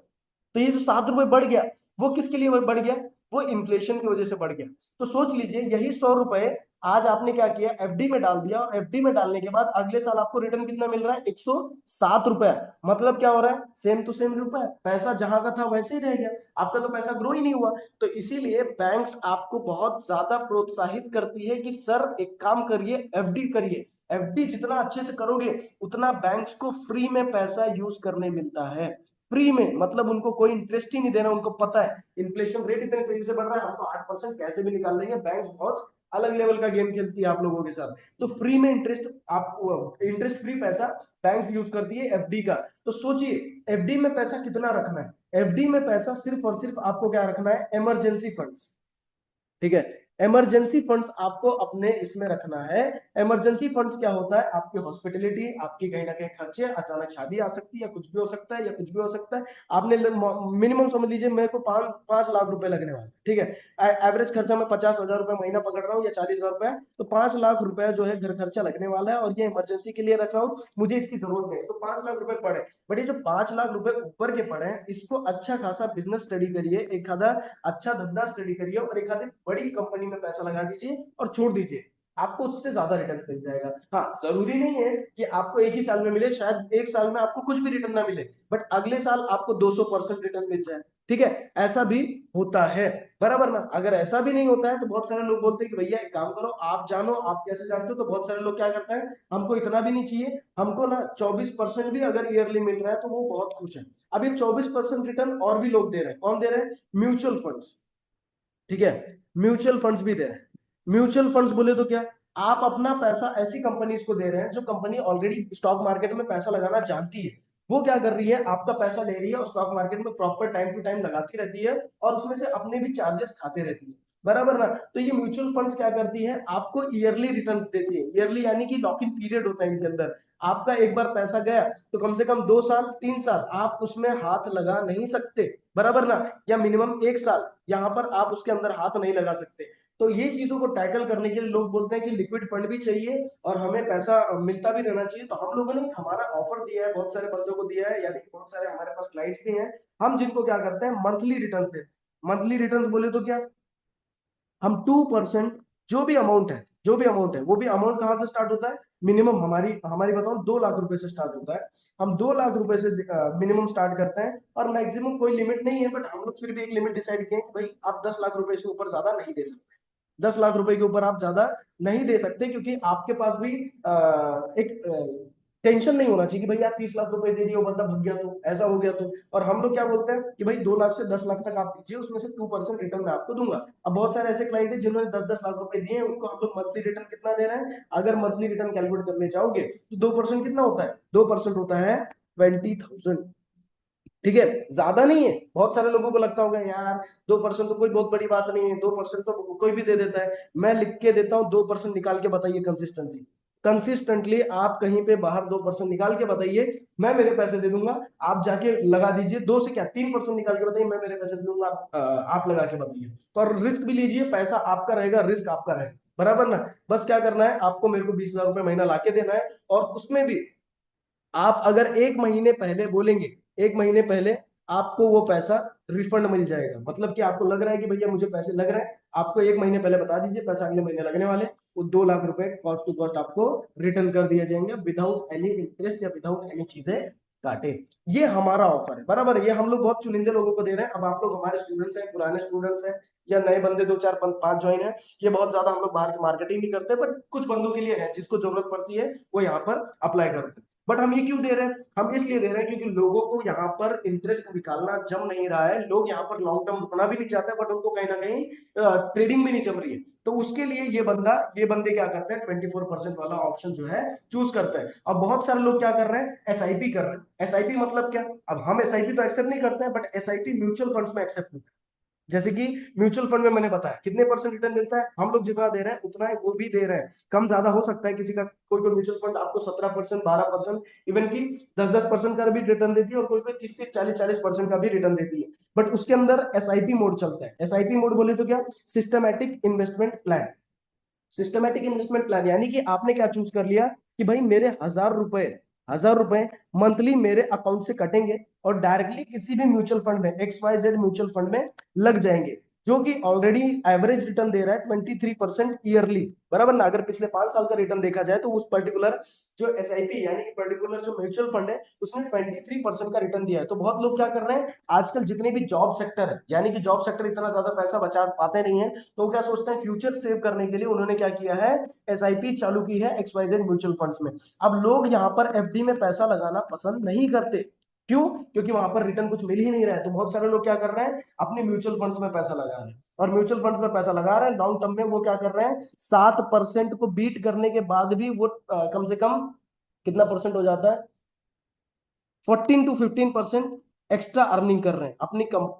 तो ये जो 7 रुपए बढ़ गया, वो किसके लिए बढ़ गया? वो इन्फ्लेशन की वजह से बढ़ गया। तो सोच लीजिए, यही 100 रुपए आज आपने क्या किया, एफडी में डाल दिया, और एफडी में डालने के बाद अगले साल आपको रिटर्न कितना मिल रहा है? 107 रुपए। मतलब क्या हो रहा है, सेम टू सेम रुपए, पैसा जहां का था वैसे ही रह गया, आपका तो पैसा ग्रो ही नहीं हुआ। तो इसीलिए बैंक्स आपको बहुत ज्यादा प्रोत्साहित करती है कि सर एक काम करिए, एफडी करिए। एफडी जितना अच्छे से करोगे, उतना बैंक्स को फ्री में पैसा यूज करने मिलता है। फ्री में मतलब उनको कोई इंटरेस्ट ही नहीं देना, उनको पता है इन्फ्लेशन रेट इतने तेजी से बढ़ रहा है, हम तो 8% कैसे भी निकाल लेंगे। बैंक बहुत अलग लेवल का गेम खेलती है आप लोगों के साथ। तो फ्री में इंटरेस्ट, आप इंटरेस्ट फ्री पैसा बैंक यूज करती है एफडी का। तो सोचिए, एफडी में पैसा कितना रखना है? एफडी में पैसा सिर्फ और सिर्फ आपको क्या रखना है? इमरजेंसी फंड्स, ठीक है। इमरजेंसी फंड्स आपको अपने इसमें रखना है। इमरजेंसी फंड्स क्या होता है? आपकी हॉस्पिटलिटी, आपकी कहीं ना कहीं खर्चे, अचानक शादी आ सकती है, या कुछ भी हो सकता है, या कुछ भी हो सकता है। आपने मिनिमम समझ लीजिए, मेरे को 5 लाख रुपए लगने वाले, ठीक है। एवरेज खर्चा मैं 50,000 रुपए महीना पकड़ रहा हूँ, या 40,000 रुपए, तो 5 लाख रुपए जो है घर खर्चा लगने वाला है, और ये इमरजेंसी के लिए रख रहा हूँ, मुझे इसकी जरूरत नहीं, तो 5 लाख रुपए पड़े। बट ये जो 5 लाख रुपए ऊपर के पड़े हैं, इसको अच्छा खासा बिजनेस स्टडी करिए, एक आधा अच्छा धंधा स्टडी करिए, और एक आधी बड़ी कंपनी में पैसा लगा दीजिए और छोड़ दीजिए, आपको उससे ज्यादा रिटर्न मिल जाएगा। हाँ, जरूरी नहीं है कि आपको एक ही साल में मिले, शायद एक साल में आपको कुछ भी रिटर्न ना मिले, बट अगले साल आपको 200% रिटर्न मिल जाए, ठीक है। ऐसा भी होता है, बराबर ना। अगर ऐसा भी नहीं होता है, तो बहुत सारे लोग बोलते हैं कि भैया एक काम करो, आप जानो, आप कैसे जानते हो? तो बहुत सारे लोग क्या करते हैं, हमको इतना भी नहीं चाहिए, हमको ना 24% भी अगर ईयरली मिल रहा है तो वो बहुत खुश है। अब ये 24% रिटर्न और भी लोग दे रहे हैं, कौन दे रहे हैं? म्यूचुअल फंड्स, ठीक है। म्यूचुअल फंड्स भी दे रहे हैं। म्यूचुअल फंड्स बोले तो क्या, आप अपना पैसा ऐसी कंपनीज को दे रहे हैं जो कंपनी ऑलरेडी स्टॉक मार्केट में पैसा लगाना जानती है। वो क्या कर रही है, आपका पैसा ले रही है और स्टॉक मार्केट में प्रॉपर टाइम टू टाइम लगाती रहती है, और उसमें से अपने भी चार्जेस खाते रहती है, बराबर ना। तो ये म्यूचुअल फंड्स क्या करती है, आपको ईयरली रिटर्न्स देती है। ईयरली यानी कि लॉक इन पीरियड होता है इनके अंदर। आपका एक बार पैसा गया तो कम से कम 2 साल 3 साल आप उसमें हाथ लगा नहीं सकते, बराबर ना। या मिनिमम 1 साल यहाँ पर आप उसके अंदर हाथ नहीं लगा सकते। तो ये चीजों को टैकल करने के लिए लोग बोलते हैं कि लिक्विड फंड भी चाहिए, और हमें पैसा मिलता भी रहना चाहिए। तो हम लोगों ने हमारा ऑफर दिया है, बहुत सारे बंदों को दिया है, यानी कि बहुत सारे हमारे पास क्लाइंट्स भी हैं, हम जिनको क्या करते हैं, मंथली रिटर्न्स देते हैं। मंथली रिटर्न्स बोले तो क्या, हम 2%, जो भी अमाउंट है, जो भी अमाउंट है, वो भी अमाउंट कहाँ से स्टार्ट होता है? मिनिमम हमारी हमारी बताऊं, 2 लाख रुपए से स्टार्ट होता है। हम 2 लाख रुपए से मिनिमम स्टार्ट करते हैं, और मैक्सिमम कोई लिमिट नहीं है, बट हम लोग फिर भी एक लिमिट डिसाइड किए कि भाई आप 10 लाख रुपए से ऊपर ज्यादा नहीं दे सकते। 10 लाख रुपए के ऊपर आप ज्यादा नहीं दे सकते, क्योंकि आपके पास भी एक टेंशन नहीं होना चाहिए कि भाई यार 30 लाख रुपए दे दिए, वो बंदा भग गया तो ऐसा हो गया तो। और हम लोग क्या बोलते हैं कि भाई 2 लाख से 10 लाख तक आप दीजिए, उसमें से 2% रिटर्न मैं आपको दूंगा। अब बहुत सारे ऐसे क्लाइंट है जिन्होंने 10-10 लाख रुपए दिए हैं, उनको हम लोग मंथली रिटर्न कितना दे रहे हैं, अगर मंथली रिटर्न कैलकुलेट करने चाहोगे तो 2% कितना होता है, 2% होता है 20,000। ठीक है, ज्यादा नहीं है। बहुत सारे लोगों को लगता होगा यार 2% तो कोई बहुत बड़ी बात नहीं है, 2% तो कोई भी दे देता है। मैं लिख के देता हूँ, 2% निकाल के बताइए कंसिस्टेंसी, कंसिस्टेंटली आप कहीं पे बाहर 2% निकाल के बताइए, मैं मेरे पैसे दे दूंगा। आप जाके लगा दीजिए, 2 से क्या 3% निकाल के बताइए, मैं मेरे पैसे दे दूंगा, आप लगा के बताइए। तो और रिस्क भी लीजिए, पैसा आपका रहेगा, रिस्क आपका रहेगा, बराबर ना। बस क्या करना है आपको, मेरे को 20,000 रुपए महीना लाके देना है। और उसमें भी आप अगर 1 महीने पहले बोलेंगे, 1 महीने पहले आपको वो पैसा रिफंड मिल जाएगा। मतलब कि आपको लग रहा है कि भैया मुझे पैसे लग रहे हैं, आपको 1 महीने पहले बता दीजिए पैसा अगले महीने लगने वाले, वो 2 लाख रुपए कॉस्ट टू कॉस्ट आपको रिटर्न कर दिए जाएंगे, विदाउट एनी इंटरेस्ट या विदाउट एनी चीजें काटे। ये हमारा ऑफर है, बराबर। ये हम लोग बहुत चुनिंदे लोगों को दे रहे हैं। अब आप लोग हमारे स्टूडेंट्स हैं, पुराने स्टूडेंट्स हैं, या नए बंदे 2 4 5 ज्वाइन है, ये बहुत ज्यादा हम लोग बाहर की मार्केटिंग नहीं करते, बट कुछ बंदों के लिए है जिसको जरूरत पड़ती है वो यहाँ पर अप्लाई करते हैं। बट हम ये क्यों दे रहे हैं, हम इसलिए दे रहे हैं क्योंकि लोगों को यहाँ पर इंटरेस्ट निकालना जम नहीं रहा है, लोग यहाँ पर लॉन्ग टर्म रुकना भी नहीं चाहते, बट उनको कहीं ना कहीं ट्रेडिंग भी नहीं जम रही है। तो उसके लिए ये बंदे क्या करते हैं, 24% वाला ऑप्शन जो है चूज करते हैं। अब बहुत सारे लोग क्या कर रहे हैं, एसआईपी कर रहे हैं। एसआईपी मतलब क्या, अब हम एसआईपी तो एक्सेप्ट नहीं करते हैं, बट एसआईपी म्यूचुअल फंड्स में एक्सेप्ट करते हैं। जैसे कि म्यूचुअल फंड में मैंने बताया कितने परसेंट रिटर्न मिलता है, हम लोग जितना दे रहे हैं उतना ही वो भी दे रहे हैं। कम ज्यादा हो सकता है किसी का, कोई कोई म्यूचुअल फंड आपको 17%, 12%, इवन की 10-10% का भी रिटर्न देती है, और कोई कोई 30-30, 40-40% का भी रिटर्न देती है। बट उसके अंदर एसआईपी मोड चलता है। एसआईपी मोड बोले तो क्या, systematic investment plan. Systematic investment plan यानी कि आपने क्या चूज कर लिया कि भाई मेरे 1,000 रुपए, 1,000 रुपए मंथली मेरे अकाउंट से कटेंगे और डायरेक्टली किसी भी म्यूचुअल फंड में, XYZ म्यूचुअल फंड में लग जाएंगे, जो कि ऑलरेडी एवरेज रिटर्न दे रहा है 23% ईयरली, बराबर ना। अगर पिछले 5 साल का रिटर्न देखा जाए तो उस पर्टिकुलर जो एसआईपी यानी कि पर्टिकुलर जो म्यूचुअल फंड है उसने 23% का रिटर्न दिया है। तो बहुत लोग क्या कर रहे हैं आजकल, जितने भी जॉब सेक्टर है, यानी कि जॉब सेक्टर इतना ज्यादा पैसा बचा पाते नहीं है, तो क्या सोचते हैं फ्यूचर सेव करने के लिए उन्होंने क्या किया है, एसआईपी चालू की है XYZ म्यूचुअल फंड्स में। अब लोग यहाँ पर एफडी में पैसा लगाना पसंद नहीं करते, क्यों, क्योंकि वहां पर रिटर्न कुछ मिल ही नहीं रहा है। तो बहुत सारे लोग क्या कर रहे हैं, अपने म्यूचुअल फंड्स में पैसा लगा रहे हैं, और म्यूचुअल फंड्स में पैसा लगा रहे हैं लॉन्ग टर्म में, वो क्या कर रहे हैं 7% को बीट करने के बाद भी वो कम से कम कितना परसेंट हो जाता है, 14 to 15% एक्स्ट्रा अर्निंग कर रहे हैं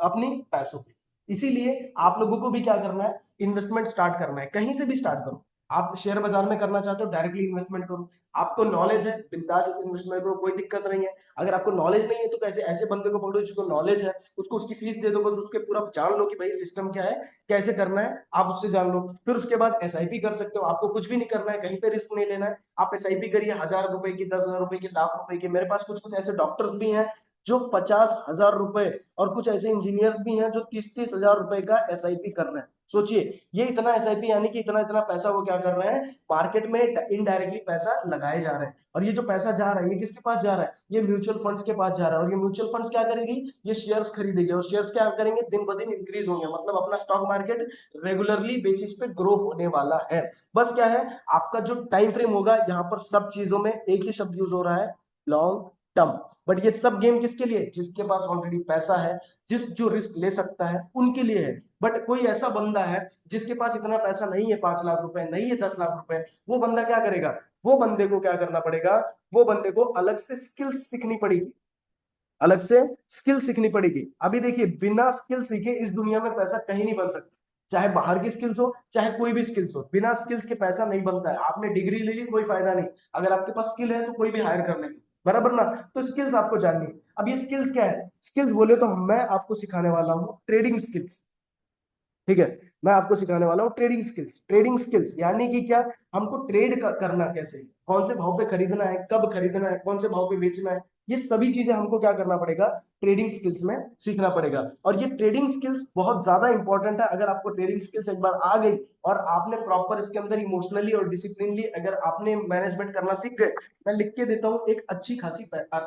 अपनी पैसों पे। इसीलिए आप लोगों को भी क्या करना है, इन्वेस्टमेंट स्टार्ट करना है, कहीं से भी स्टार्ट करो। आप शेयर बाजार में करना चाहते हो, डायरेक्टली इन्वेस्टमेंट करो। आपको नॉलेज है, बिंदास इन्वेस्टमेंट करो, कोई दिक्कत नहीं है। अगर आपको नॉलेज नहीं है तो कैसे, ऐसे बंदे को पकड़ो जिसको नॉलेज है, उसको उसकी फीस दे दो, बस उसके पूरा जान लो कि भाई सिस्टम क्या है, कैसे करना है, आप उससे जान लो। फिर उसके बाद एसआईपी कर सकते हो, आपको कुछ भी नहीं करना है, कहीं पे रिस्क नहीं लेना है। आप एसआईपी करिए, 1,000 रुपए की, 10,000 रुपए की, लाख रुपए की। मेरे पास कुछ कुछ ऐसे डॉक्टर्स भी हैं जो 50,000 रुपए, और कुछ ऐसे इंजीनियर्स भी हैं जो 30-30 हजार रुपए का एसआईपी कर रहे हैं। सोचिए, ये इतना एसआईपी यानी कि इतना इतना पैसा वो क्या कर रहे हैं, मार्केट में इनडायरेक्टली पैसा लगाए जा रहे हैं। और ये जो पैसा जा रहा है ये किसके पास जा रहा है, ये म्यूचुअल फंड्स के पास जा रहा है। और ये म्यूचुअल फंड्स क्या करेगी, ये शेयर्स खरीदेगी, और शेयर्स क्या करेंगे, दिन ब दिन इंक्रीज होंगे। मतलब अपना स्टॉक मार्केट रेगुलरली बेसिस पे ग्रो होने वाला है। बस क्या है, आपका जो टाइम फ्रेम होगा, यहाँ पर सब चीजों में एक ही शब्द यूज हो रहा है, लॉन्ग टर्म। बट ये सब गेम किसके लिए, जिसके पास ऑलरेडी पैसा है, जिस जो रिस्क ले सकता है उनके लिए है। बट कोई ऐसा बंदा है जिसके पास इतना पैसा नहीं है, 5 लाख रुपए नहीं है, 10 लाख रुपए, वो बंदा क्या करेगा, वो बंदे को क्या करना पड़ेगा, वो बंदे को अलग से स्किल्स सीखनी पड़ेगी, अलग से स्किल सीखनी पड़ेगी। अभी देखिए, बिना स्किल सीखे इस दुनिया में पैसा कहीं नहीं बन सकता। चाहे बाहर की स्किल्स हो, चाहे कोई भी स्किल्स हो, बिना स्किल्स के पैसा नहीं बनता है। आपने डिग्री ले ली, कोई फायदा नहीं, अगर आपके पास स्किल है तो कोई भी हायर कर लेगा, बराबर ना। तो स्किल्स आपको जाननी है। अब ये स्किल्स क्या है, स्किल्स बोले तो मैं आपको सिखाने वाला हूँ ट्रेडिंग स्किल्स। ठीक है, मैं आपको सिखाने वाला हूँ ट्रेडिंग स्किल्स। ट्रेडिंग स्किल्स यानी कि क्या, हमको ट्रेड करना कैसे, कौन से भाव पे खरीदना है, कब खरीदना है, कौन से भाव पे बेचना है, ये सभी चीजें हमको क्या करना पड़ेगा, ट्रेडिंग स्किल्स में सीखना पड़ेगा। और ये ट्रेडिंग स्किल्स बहुत ज्यादा इंपॉर्टेंट है। अगर आपको ट्रेडिंग स्किल्स एक बार आ गई और आपने प्रॉपर इसके अंदर इमोशनली और डिसिप्लिनली अगर आपने मैनेजमेंट करना सीख गए, मैं लिख के देता हूँ, एक अच्छी खासी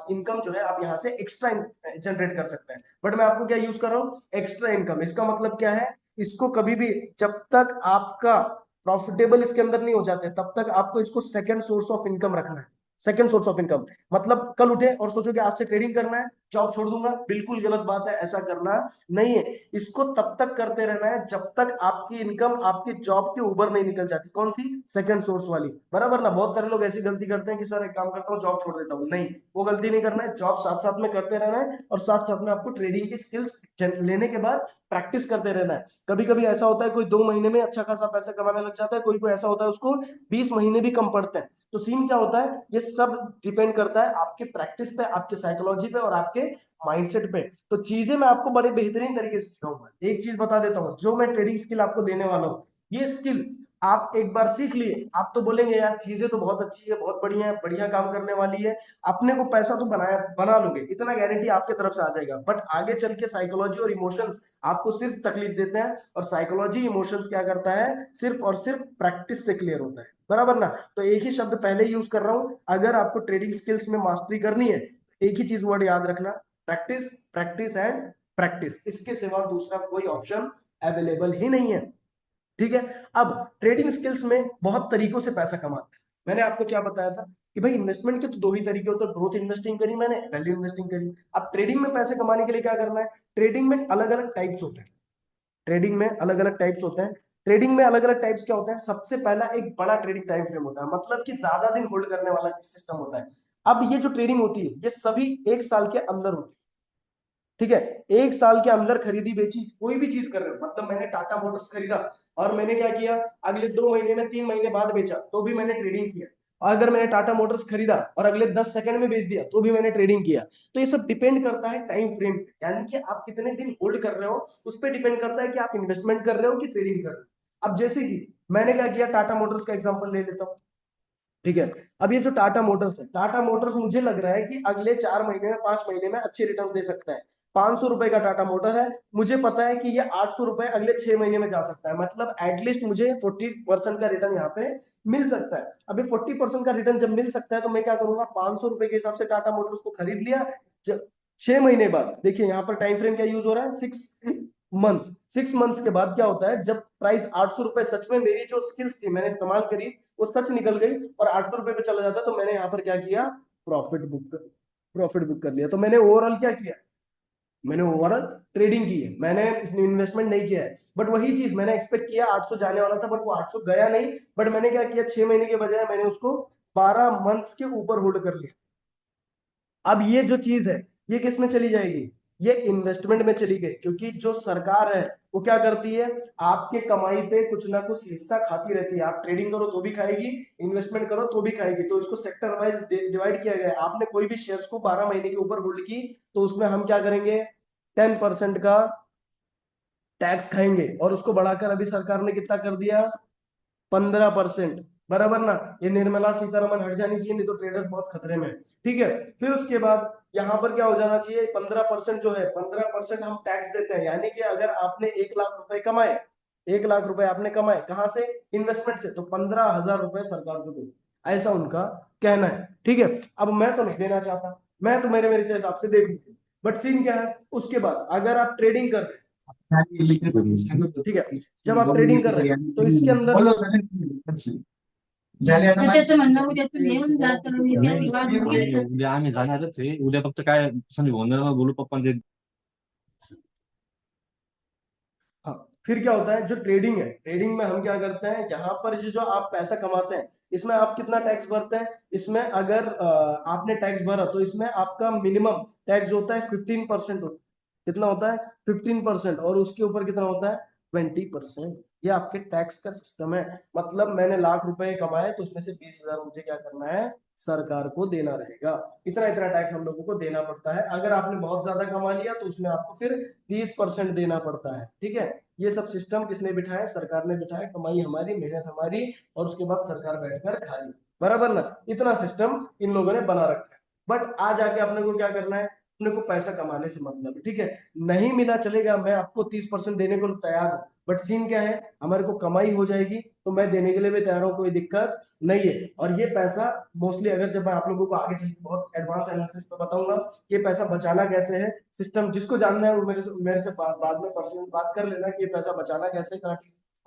इनकम जो है आप यहाँ से एक्स्ट्रा जनरेट कर सकते हैं। बट मैं आपको क्या यूज कर रहा हूँ, एक्स्ट्रा इनकम। इसका मतलब क्या है, इसको कभी भी, जब तक आपका प्रॉफिटेबल इसके अंदर नहीं हो जाते, तब तक आपको इसको सेकंड सोर्स ऑफ इनकम रखना है। Second source of income. मतलब कल उठे और सोचो कि आज से ट्रेडिंग करना है, जॉब छोड़ दूंगा, बिल्कुल गलत बात है, ऐसा करना नहीं है। इसको तब तक करते रहना है जब तक आपकी इनकम आपकी जॉब के ऊपर नहीं निकल जाती। कौन सी? सेकंड सोर्स वाली, बराबर ना। बहुत सारे लोग ऐसी गलती करते हैं कि सर एक काम करता हूँ जॉब छोड़ देता हूँ, नहीं, वो गलती नहीं करना है। जॉब साथ साथ में करते रहना है और साथ साथ में आपको ट्रेडिंग की स्किल्स लेने के बाद प्रैक्टिस करते रहना है। कभी कभी ऐसा होता है कोई 2 महीने में अच्छा खासा पैसा कमाने लग जाता है, कोई कोई ऐसा होता है उसको 20 महीने भी कम पड़ते हैं। तो सीन क्या होता है, ये सब डिपेंड करता है आपके प्रैक्टिस पे, आपके साइकोलॉजी पे और आपके माइंडसेट पे। तो चीजें मैं आपको बड़े बेहतरीन तरीके से सिखाऊंगा। एक चीज बता देता हूँ, जो मैं ट्रेडिंग स्किल आपको देने वाला हूँ, ये स्किल आप एक बार सीख लिए, आप तो बोलेंगे यार चीजें तो बहुत अच्छी है, बहुत बढ़िया है, बढ़िया काम करने वाली है, अपने को पैसा तो बना लोगे, इतना गारंटी आपके तरफ से आ जाएगा। बट आगे चल के साइकोलॉजी और इमोशंस आपको सिर्फ तकलीफ देते हैं, और साइकोलॉजी इमोशंस क्या करता है, सिर्फ और सिर्फ प्रैक्टिस से क्लियर होता है, बराबर ना। तो एक ही शब्द पहले यूज कर रहा हूं, अगर आपको ट्रेडिंग स्किल्स में मास्टरी करनी है, एक ही चीज वर्ड याद रखना, प्रैक्टिस, प्रैक्टिस एंड प्रैक्टिस। इसके सिवा दूसरा कोई ऑप्शन अवेलेबल ही नहीं है, ठीक है। अब ट्रेडिंग स्किल्स में बहुत तरीकों से पैसा कमाते हैं। मैंने आपको क्या बताया था कि भाई इन्वेस्टमेंट के तो दो ही तरीके होते हैं, ग्रोथ इन्वेस्टिंग करी मैंने, वैल्यू इन्वेस्टिंग करी। अब ट्रेडिंग में पैसे कमाने के लिए क्या करना है, ट्रेडिंग में अलग अलग टाइप्स होते हैं, ट्रेडिंग में अलग अलग टाइप्स होते हैं। ट्रेडिंग में अलग अलग टाइप्स क्या होते हैं, सबसे पहला एक बड़ा ट्रेडिंग टाइम फ्रेम होता है, मतलब कि ज्यादा दिन होल्ड करने वाला सिस्टम होता है। अब ये जो ट्रेडिंग होती है ये सभी 1 साल के अंदर होती है, ठीक है। 1 साल के अंदर खरीदी बेची कोई भी चीज कर रहे हो, मतलब मैंने टाटा मोटर्स खरीदा और मैंने क्या किया, अगले 2 महीने में 3 महीने बाद बेचा तो भी मैंने ट्रेडिंग किया। और अगर मैंने टाटा मोटर्स खरीदा और अगले 10 सेकंड में बेच दिया तो भी मैंने ट्रेडिंग किया। तो ये सब डिपेंड करता है टाइम फ्रेम पे, यानी कि आप कितने दिन होल्ड कर रहे हो, उस पर डिपेंड करता है कि आप इन्वेस्टमेंट कर रहे हो कि ट्रेडिंग कर रहे हो। अब जैसे कि मैंने क्या किया, टाटा मोटर्स का एग्जांपल ले लेता हूँ, ठीक है। अब ये जो टाटा मोटर्स है, टाटा मोटर्स मुझे लग रहा है कि अगले 4 महीने में 5 महीने में अच्छे रिटर्न दे सकता है। 500 रुपए का टाटा मोटर है, मुझे पता है कि ये 800 रुपए अगले 6 महीने में जा सकता है, मतलब एटलीस्ट मुझे 40% का रिटर्न यहाँ पे मिल सकता है। अभी 40% का रिटर्न जब मिल सकता है तो मैं क्या करूंगा, 500 रुपए के हिसाब से टाटा मोटर्स को खरीद लिया। 6 महीने बाद देखिए यहाँ पर टाइम फ्रेम क्या यूज हो रहा है, 6 मंथ्स। 6 मंथ्स के बाद क्या होता है, जब प्राइस 800 रुपए, सच में मेरी जो स्किल्स थी मैंने इस्तेमाल करी, वो सच निकल गई और 800 रुपए पे चला जाता, तो मैंने यहाँ पर क्या किया, प्रॉफिट बुक कर लिया। तो मैंने ओवरऑल क्या किया, मैंने ओवरऑल ट्रेडिंग की है, मैंने इसमें इन्वेस्टमेंट नहीं किया है। बट वही चीज मैंने एक्सपेक्ट किया 800 जाने वाला था, बट वो 800 गया नहीं। बट मैंने क्या किया, 6 महीने के बजाय मैंने उसको 12 मंथ्स के ऊपर होल्ड कर लिया। अब ये जो चीज है ये किस में चली जाएगी, ये इन्वेस्टमेंट में चली गई, क्योंकि जो सरकार है वो क्या करती है, आपके कमाई पे कुछ ना कुछ हिस्सा खाती रहती है। आप ट्रेडिंग करो तो भी खाएगी, इन्वेस्टमेंट करो तो भी खाएगी, तो इसको सेक्टर वाइज डिवाइड किया गया है। आपने कोई भी शेयर्स को 12 महीने के ऊपर होल्ड की तो उसमें हम क्या करेंगे, 10% का टैक्स खाएंगे, और उसको बढ़ाकर अभी सरकार ने कितना कर दिया, 15%, बराबर ना। ये निर्मला सीतारमन हट जानी चाहिए, नहीं तो ट्रेडर्स बहुत खतरे में है, ठीक है। फिर उसके बाद यहाँ पर क्या हो जाना चाहिए, 15% जो है, 15% हम टैक्स देते हैं, यानी कि अगर आपने 1 लाख रुपए कमाए, 1 लाख रुपए आपने कमाए कहाँ से, इन्वेस्टमेंट से, तो 15,000 रुपए सरकार को दो, ऐसा उनका कहना है, ठीक है। अब मैं तो नहीं देना चाहता, मैं तो मेरे मेरे से हिसाब से देख लूंगा। बट सीन क्या है, उसके बाद अगर आप ट्रेडिंग कर रहे हैं, ठीक है, जब आप ट्रेडिंग कर रहे हैं तो इसके अंदर त्याचं म्हणणं उद्या तू येऊन जा तर मी त्या नाही विवाद उद्या आम्ही जाणारच आहे. उद्या फक्त काय संदीप भाऊंना बोलू पप्पा ते हाँ, फिर क्या होता है, जो ट्रेडिंग है, ट्रेडिंग में हम क्या करते हैं, यहाँ पर जो जो आप पैसा कमाते हैं इसमें आप कितना टैक्स भरते हैं, इसमें अगर आपने टैक्स भरा तो इसमें आपका मिनिमम टैक्स होता है 15%, कितना होता है, 15%, और उसके ऊपर कितना होता है, 20%। ये आपके टैक्स का सिस्टम है। मतलब मैंने लाख रुपए कमाए तो उसमें से 20,000 मुझे क्या करना है, सरकार को देना रहेगा। इतना इतना टैक्स हम लोगों को देना पड़ता है। अगर आपने बहुत ज्यादा कमा लिया तो उसमें आपको फिर 30% देना पड़ता है, ठीक है। ये सब सिस्टम किसने बिठाया, सरकार ने बिठाया, कमाई हमारी, मेहनत हमारी, और उसके बाद सरकार बैठकर खा रही, बराबर ना। इतना सिस्टम इन लोगों ने बना रखा है। बट आ जाके अपने को क्या करना है, अपने को पैसा कमाने से मतलब है, ठीक है। नहीं मिला चलेगा, मैं आपको 30% देने को तैयार हूँ, बट सीन क्या है, हमारे को कमाई हो जाएगी तो मैं देने के लिए भी तैयार हूँ, कोई दिक्कत नहीं है। और ये पैसा मोस्टली, अगर जब मैं आप लोगों को आगे चल के बहुत एडवांस एनालिसिस पे बताऊंगा, ये पैसा बचाना कैसे है, सिस्टम जिसको जानना है वो मेरे से बाद में पर्सनल बात कर लेना कि ये पैसा बचाना कैसे है, कहाँ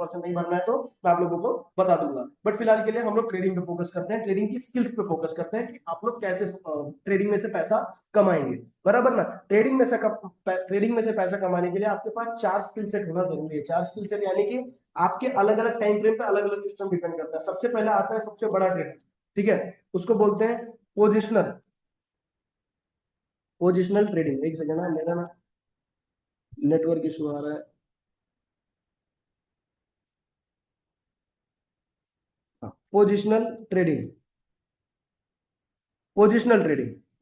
परसेंट नहीं भरना है तो मैं आप लोगों को बता दूंगा, बट फिलहाल के लिए हम लोग ट्रेडिंग पे फोकस करते हैं, ट्रेडिंग की स्किल्स पे फोकस करते हैं कि आप लोग कैसे ट्रेडिंग में से पैसा कमाएंगे, बराबर ना। ट्रेडिंग में से पैसा कमाने के लिए आपके पास 4 स्किल सेट होना जरूरी है। 4 स्किल सेट यानी कि आपके अलग अलग टाइम फ्रेम पे अलग अलग सिस्टम डिपेंड करता है। सबसे पहला आता है सबसे बड़ा ट्रेडर, ठीक है, उसको बोलते हैं पोजिशनल पोजिशनल ट्रेडिंग। एक सेकेंड ना, मेरा ना नेटवर्क इशू आ रहा है। हाँ, पोजिशनल ट्रेडिंग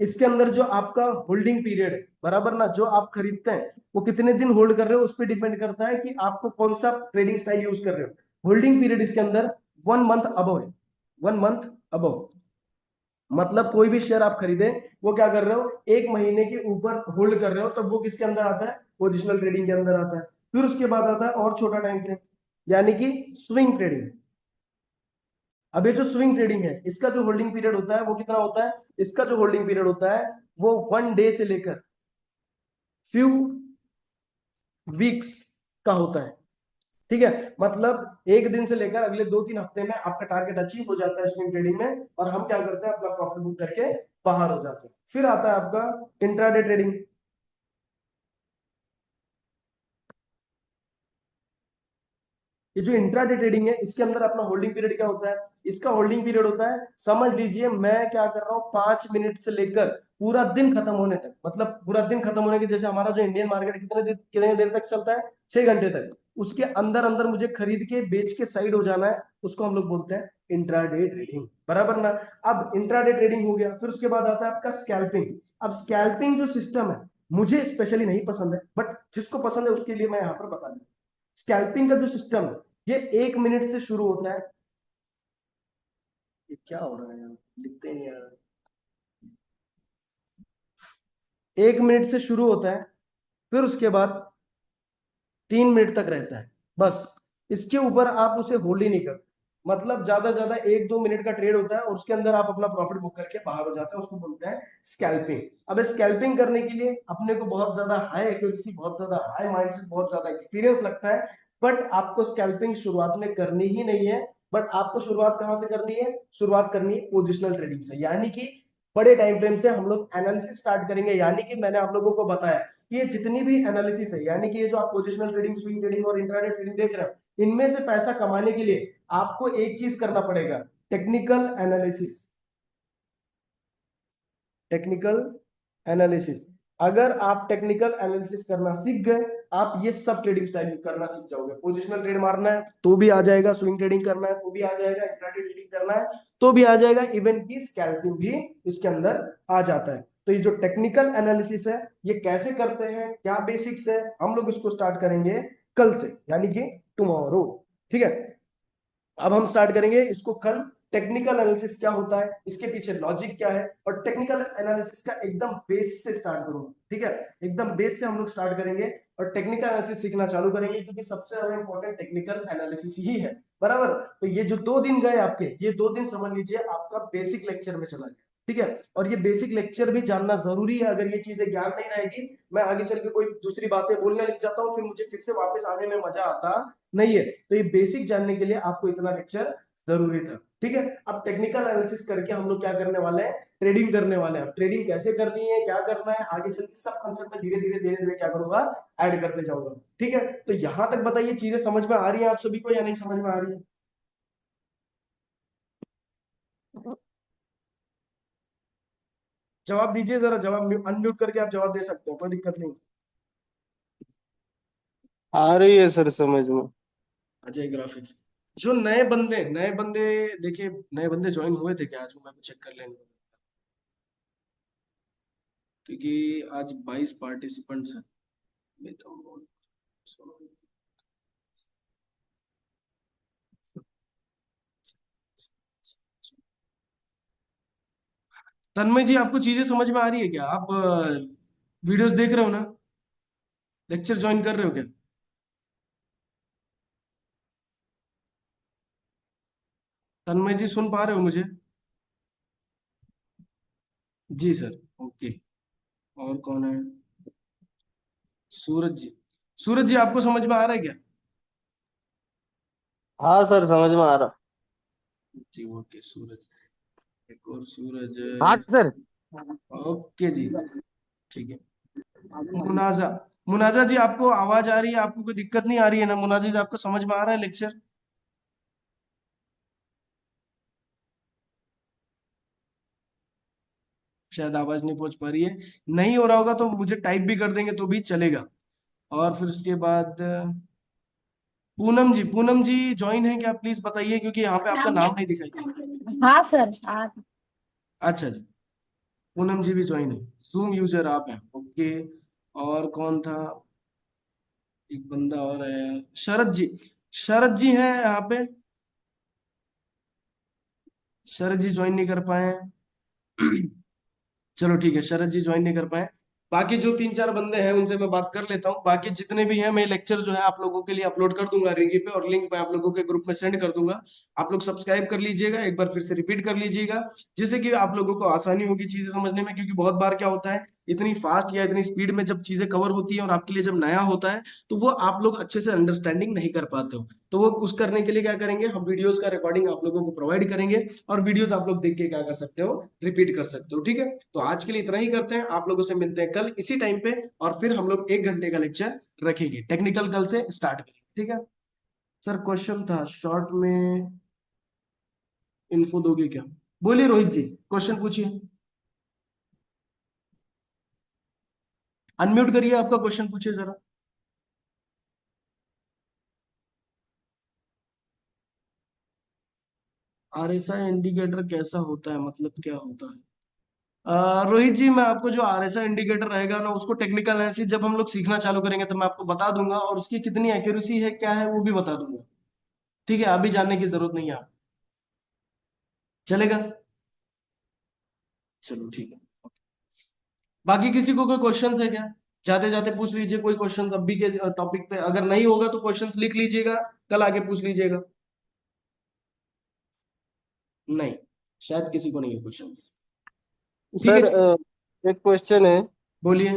इसके अंदर जो आपका होल्डिंग पीरियड है, बराबर ना, जो आप खरीदते हैं वो कितने दिन होल्ड कर रहे हो उस पर डिपेंड करता है कि आपको कौन सा ट्रेडिंग स्टाइल यूज कर रहे हो। होल्डिंग पीरियड इसके अंदर 1 मंथ अबव है। 1 मंथ अबव मतलब कोई भी शेयर आप खरीदे, वो क्या कर रहे हो, 1 महीने के ऊपर होल्ड कर रहे हो, तब वो किसके अंदर आता है, पोजिशनल ट्रेडिंग के अंदर आता है। फिर उसके बाद आता है और छोटा टाइम फ्रेम, यानी कि स्विंग ट्रेडिंग। अब ये जो स्विंग ट्रेडिंग है, इसका जो होल्डिंग पीरियड होता है वो कितना होता है, इसका जो होल्डिंग पीरियड होता है वो 1 डे से लेकर फ्यू वीक्स का होता है, ठीक है। मतलब एक दिन से लेकर अगले 2-3 हफ्ते में आपका टारगेट अचीव हो जाता है स्विंग ट्रेडिंग में, और हम क्या करते हैं, अपना प्रॉफिट बुक करके बाहर हो जाते हैं। फिर आता है आपका इंट्राडे ट्रेडिंग। ये जो इंट्राडे ट्रेडिंग है, इसके अंदर अपना होल्डिंग पीरियड क्या होता है, इसका होल्डिंग पीरियड होता है, समझ लीजिए मैं क्या कर रहा हूँ, 5 मिनट से लेकर पूरा दिन खत्म होने तक, मतलब पूरा दिन खत्म होने के, जैसे हमारा जो इंडियन मार्केट कितने देर तक चलता है, 6 घंटे तक, उसके अंदर अंदर मुझे खरीद के बेच के साइड हो जाना है, उसको हम लोग बोलते हैं इंट्राडे ट्रेडिंग, बराबर ना। अब इंट्राडे ट्रेडिंग हो गया, फिर उसके बाद आता है आपका स्कैल्पिंग। अब स्कैल्पिंग जो सिस्टम है, मुझे स्पेशली नहीं पसंद है, बट जिसको पसंद है उसके लिए मैं यहाँ पर बता दूं। स्कैल्पिंग का जो सिस्टम है, ये 1 मिनट से शुरू होता है। ये क्या हो रहा है यार, लिखते नहीं यार। 1 मिनट से शुरू होता है, फिर उसके बाद 3 मिनट तक रहता है, बस। इसके ऊपर आप उसे होल्ड ही नहीं करते, मतलब ज्यादा से ज्यादा 1-2 मिनट का ट्रेड होता है, और उसके अंदर आप अपना प्रॉफिट बुक करके बाहर हो जाते हैं, उसको बोलते हैं स्कैल्पिंग। अब स्कैल्पिंग करने के लिए अपने को बहुत ज्यादा हाई एक्यूरेसी, बहुत ज्यादा हाई माइंडसेट, बहुत ज्यादा एक्सपीरियंस लगता है, बट आपको स्कैल्पिंग शुरुआत में करनी ही नहीं है। बट आपको शुरुआत कहां से करनी है, शुरुआत करनी है पोजिशनल ट्रेडिंग से, यानी कि बड़े टाइम फ्रेम से हम लोग एनालिसिस स्टार्ट करेंगे। यानी कि मैंने आप लोगों को बताया कि ये जितनी भी एनालिसिस है, यानी कि ये जो आप पोजिशनल ट्रेडिंग, स्विंग ट्रेडिंग और इंट्राडे ट्रेडिंग देख रहे हो, इनमें से पैसा कमाने के लिए आपको एक चीज करना पड़ेगा, टेक्निकल एनालिसिस। टेक्निकल एनालिसिस, अगर आप टेक्निकल एनालिसिस करना सीख गए, आप ये सब ट्रेडिंग स्टाइल करना सीख जाओगे। पोजिशनल ट्रेड मारना है तो भी आ जाएगा, स्विंग ट्रेडिंग करना है तो भी आ जाएगा, इंट्राडे ट्रेडिंग करना है तो भी आ जाएगा, इवन की स्कैल्पिंग भी इसके अंदर आ जाता है। तो ये जो टेक्निकल एनालिसिस है, ये कैसे करते हैं, क्या बेसिक्स है, हम लोग इसको स्टार्ट करेंगे कल से, यानी कि टुमारो, ठीक है। अब हम स्टार्ट करेंगे इसको कल। टेक्निकल एनालिसिस क्या होता है, इसके पीछे लॉजिक क्या है, और टेक्निकल एनालिसिस का एकदम बेस से स्टार्ट करूंगा, ठीक है। एकदम बेस से हम लोग स्टार्ट करेंगे और टेक्निकल एनालिसिस सीखना चालू करेंगे, क्योंकि सबसे ज्यादा इंपॉर्टेंट टेक्निकल एनालिसिस ही है, बराबर। तो ये जो 2 दिन गए आपके, ये 2 दिन समझ लीजिए आपका बेसिक लेक्चर में चला गया, ठीक है। और ये बेसिक लेक्चर भी जानना जरूरी है, अगर ये चीजें ज्ञान नहीं रहेगी, मैं आगे चल के कोई दूसरी बातें बोलने लग जाता हूँ, फिर मुझे फिर से वापस आने में मजा आता नहीं है। तो ये बेसिक जानने के लिए आपको इतना लेक्चर जरूरी था, ठीक है। अब टेक्निकल एनालिसिस करके हम लोग क्या करने वाले हैं, ट्रेडिंग करने वाले हैं। ट्रेडिंग कैसे करनी है, क्या करना है, आगे चल के सब कंसेप्ट में धीरे धीरे धीरे धीरे क्या करूंगा, ऐड करते जाऊंगा, ठीक है। तो यहां तक बताइए, चीजें समझ में आ रही है आप सभी को या नहीं समझ में आ रही है? जवाब दीजिए जरा, जवाब अनम्यूट करके आप जवाब दे सकते हो, कोई दिक्कत नहीं। आ रही है सर समझ में। अजय ग्राफिक्स। जो नए बंदे देखिए, नए बंदे ज्वाइन हुए थे क्या आज, मैं चेक कर लेंगे, क्योंकि आज 22 पार्टिसिपेंट्स हैं। मैं तो तन्मय जी, आपको चीजें समझ में आ रही है क्या, आप वीडियोस देख रहे हो ना, लेक्चर ज्वाइन कर रहे हो क्या? तन्मय जी सुन पा रहे हो मुझे? जी सर, ओके। और कौन है? सूरज जी। सूरज जी, आपको समझ में आ रहा है क्या? हाँ सर, समझ में आ रहा। जी ओके सूरज, एक और सूरज। हाँ सर। ओके जी, ठीक है। मुनाजा, मुनाजा जी आपको आवाज आ रही है, आपको कोई दिक्कत नहीं आ रही है ना मुनाजा जी? आपको समझ में आ रहा है लेक्चर? शायद आवाज नहीं पहुंच पा रही है। नहीं हो रहा होगा तो मुझे टाइप भी कर देंगे तो भी चलेगा। और फिर उसके बाद पूनम जी, पूनम जी ज्वाइन है क्या? प्लीज बताइए, क्योंकि यहाँ पे आपका नाम नहीं दिखाई दे हाँ सर हाँ। रहा। अच्छा जी, पूनम जी भी ज्वाइन है, जूम यूजर आप हैं, ओके। और कौन था? एक बंदा और है यार, शरद जी। शरद जी हैं यहाँ पे? शरद जी ज्वाइन नहीं कर पाए हैं। चलो ठीक है, शरद जी ज्वाइन नहीं कर पाए। बाकी जो तीन चार बंदे हैं उनसे मैं बात कर लेता हूँ। बाकी जितने भी हैं मैं लेक्चर जो है आप लोगों के लिए अपलोड कर दूंगा रिंगी पे, और लिंक मैं आप लोगों के ग्रुप में सेंड कर दूंगा। आप लोग सब्सक्राइब कर लीजिएगा, एक बार फिर से रिपीट कर लीजिएगा, जिससे कि आप लोगों को आसानी होगी चीजें समझने में। क्योंकि बहुत बार क्या होता है, इतनी फास्ट या इतनी स्पीड में जब चीजें कवर होती है और आपके लिए जब नया होता है, तो वो आप लोग अच्छे से अंडरस्टैंडिंग नहीं कर पाते हो। तो वो उस करने के लिए क्या करेंगे, हम वीडियोस का रिकॉर्डिंग आप लोगों को प्रोवाइड करेंगे, और वीडियोस आप लोग देख के क्या कर सकते हो, रिपीट कर सकते हो। ठीक है, तो आज के लिए इतना ही करते हैं, आप लोगों से मिलते हैं कल इसी टाइम पे, और फिर हम लोग 1 घंटे का लेक्चर रखेंगे, टेक्निकल कल से स्टार्ट करेंगे। ठीक है सर, क्वेश्चन था शॉर्ट में, इन्फो दोगे क्या? बोलिए रोहित जी, क्वेश्चन पूछिए। अनम्यूट करिए, आपका क्वेश्चन पूछिए जरा। आरएसआई इंडिकेटर कैसा होता है, मतलब क्या होता है? रोहित जी, मैं आपको जो आरएसआई इंडिकेटर रहेगा ना, उसको टेक्निकल एनालिसिस जब हम लोग सीखना चालू करेंगे तो मैं आपको बता दूंगा, और उसकी कितनी एक्यूरेसी है क्या है वो भी बता दूंगा। ठीक है, अभी जानने की जरूरत नहीं है आप, चलेगा? चलो ठीक है। बाकी किसी को कोई क्वेश्चंस है क्या? जाते जाते पूछ लीजिए कोई क्वेश्चंस अभी के टॉपिक पे, अगर नहीं होगा तो क्वेश्चंस लिख लीजिएगा, कल आके पूछ लीजिएगा। नहीं, शायद किसी को नहीं है क्वेश्चंस। ठीक है सर, जी, एक क्वेश्चन है। बोलिए।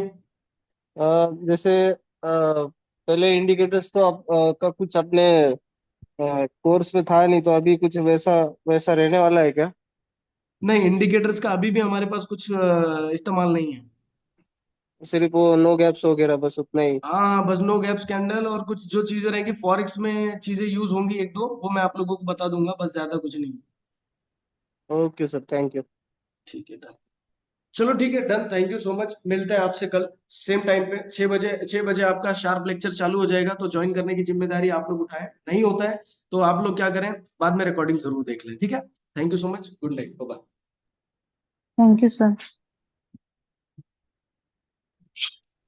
जैसे पहले इंडिकेटर्स तो आप का कुछ अपने कोर्स में था नहीं, तो अभी कुछ वैसा वैसा रहने वाला है क्या? नहीं, इंडिकेटर्स का अभी भी हमारे पास कुछ इस्तेमाल नहीं है। सिर्फ वो नो गैप्स वगैरह, बस उतना ही? हाँ, बस नो गैप कैंडल, और कुछ जो चीजें रहेंगी फॉरेक्स में चीजें यूज होंगी एक दो, वो मैं आप लोगों को बता दूंगा, बस ज्यादा कुछ नहीं। Okay sir, thank you. ठीक है डन। चलो ठीक है done, thank you so much. मिलते हैं आपसे कल सेम टाइम पे 6 बजे। 6 बजे आपका शार्प लेक्चर चालू हो जाएगा, तो ज्वाइन करने की जिम्मेदारी आप लोग उठाएं। नहीं होता है तो आप लोग क्या करें, बाद में रिकॉर्डिंग जरूर देख लें। ठीक है, thank you so much, good night, bye. Thank you sir.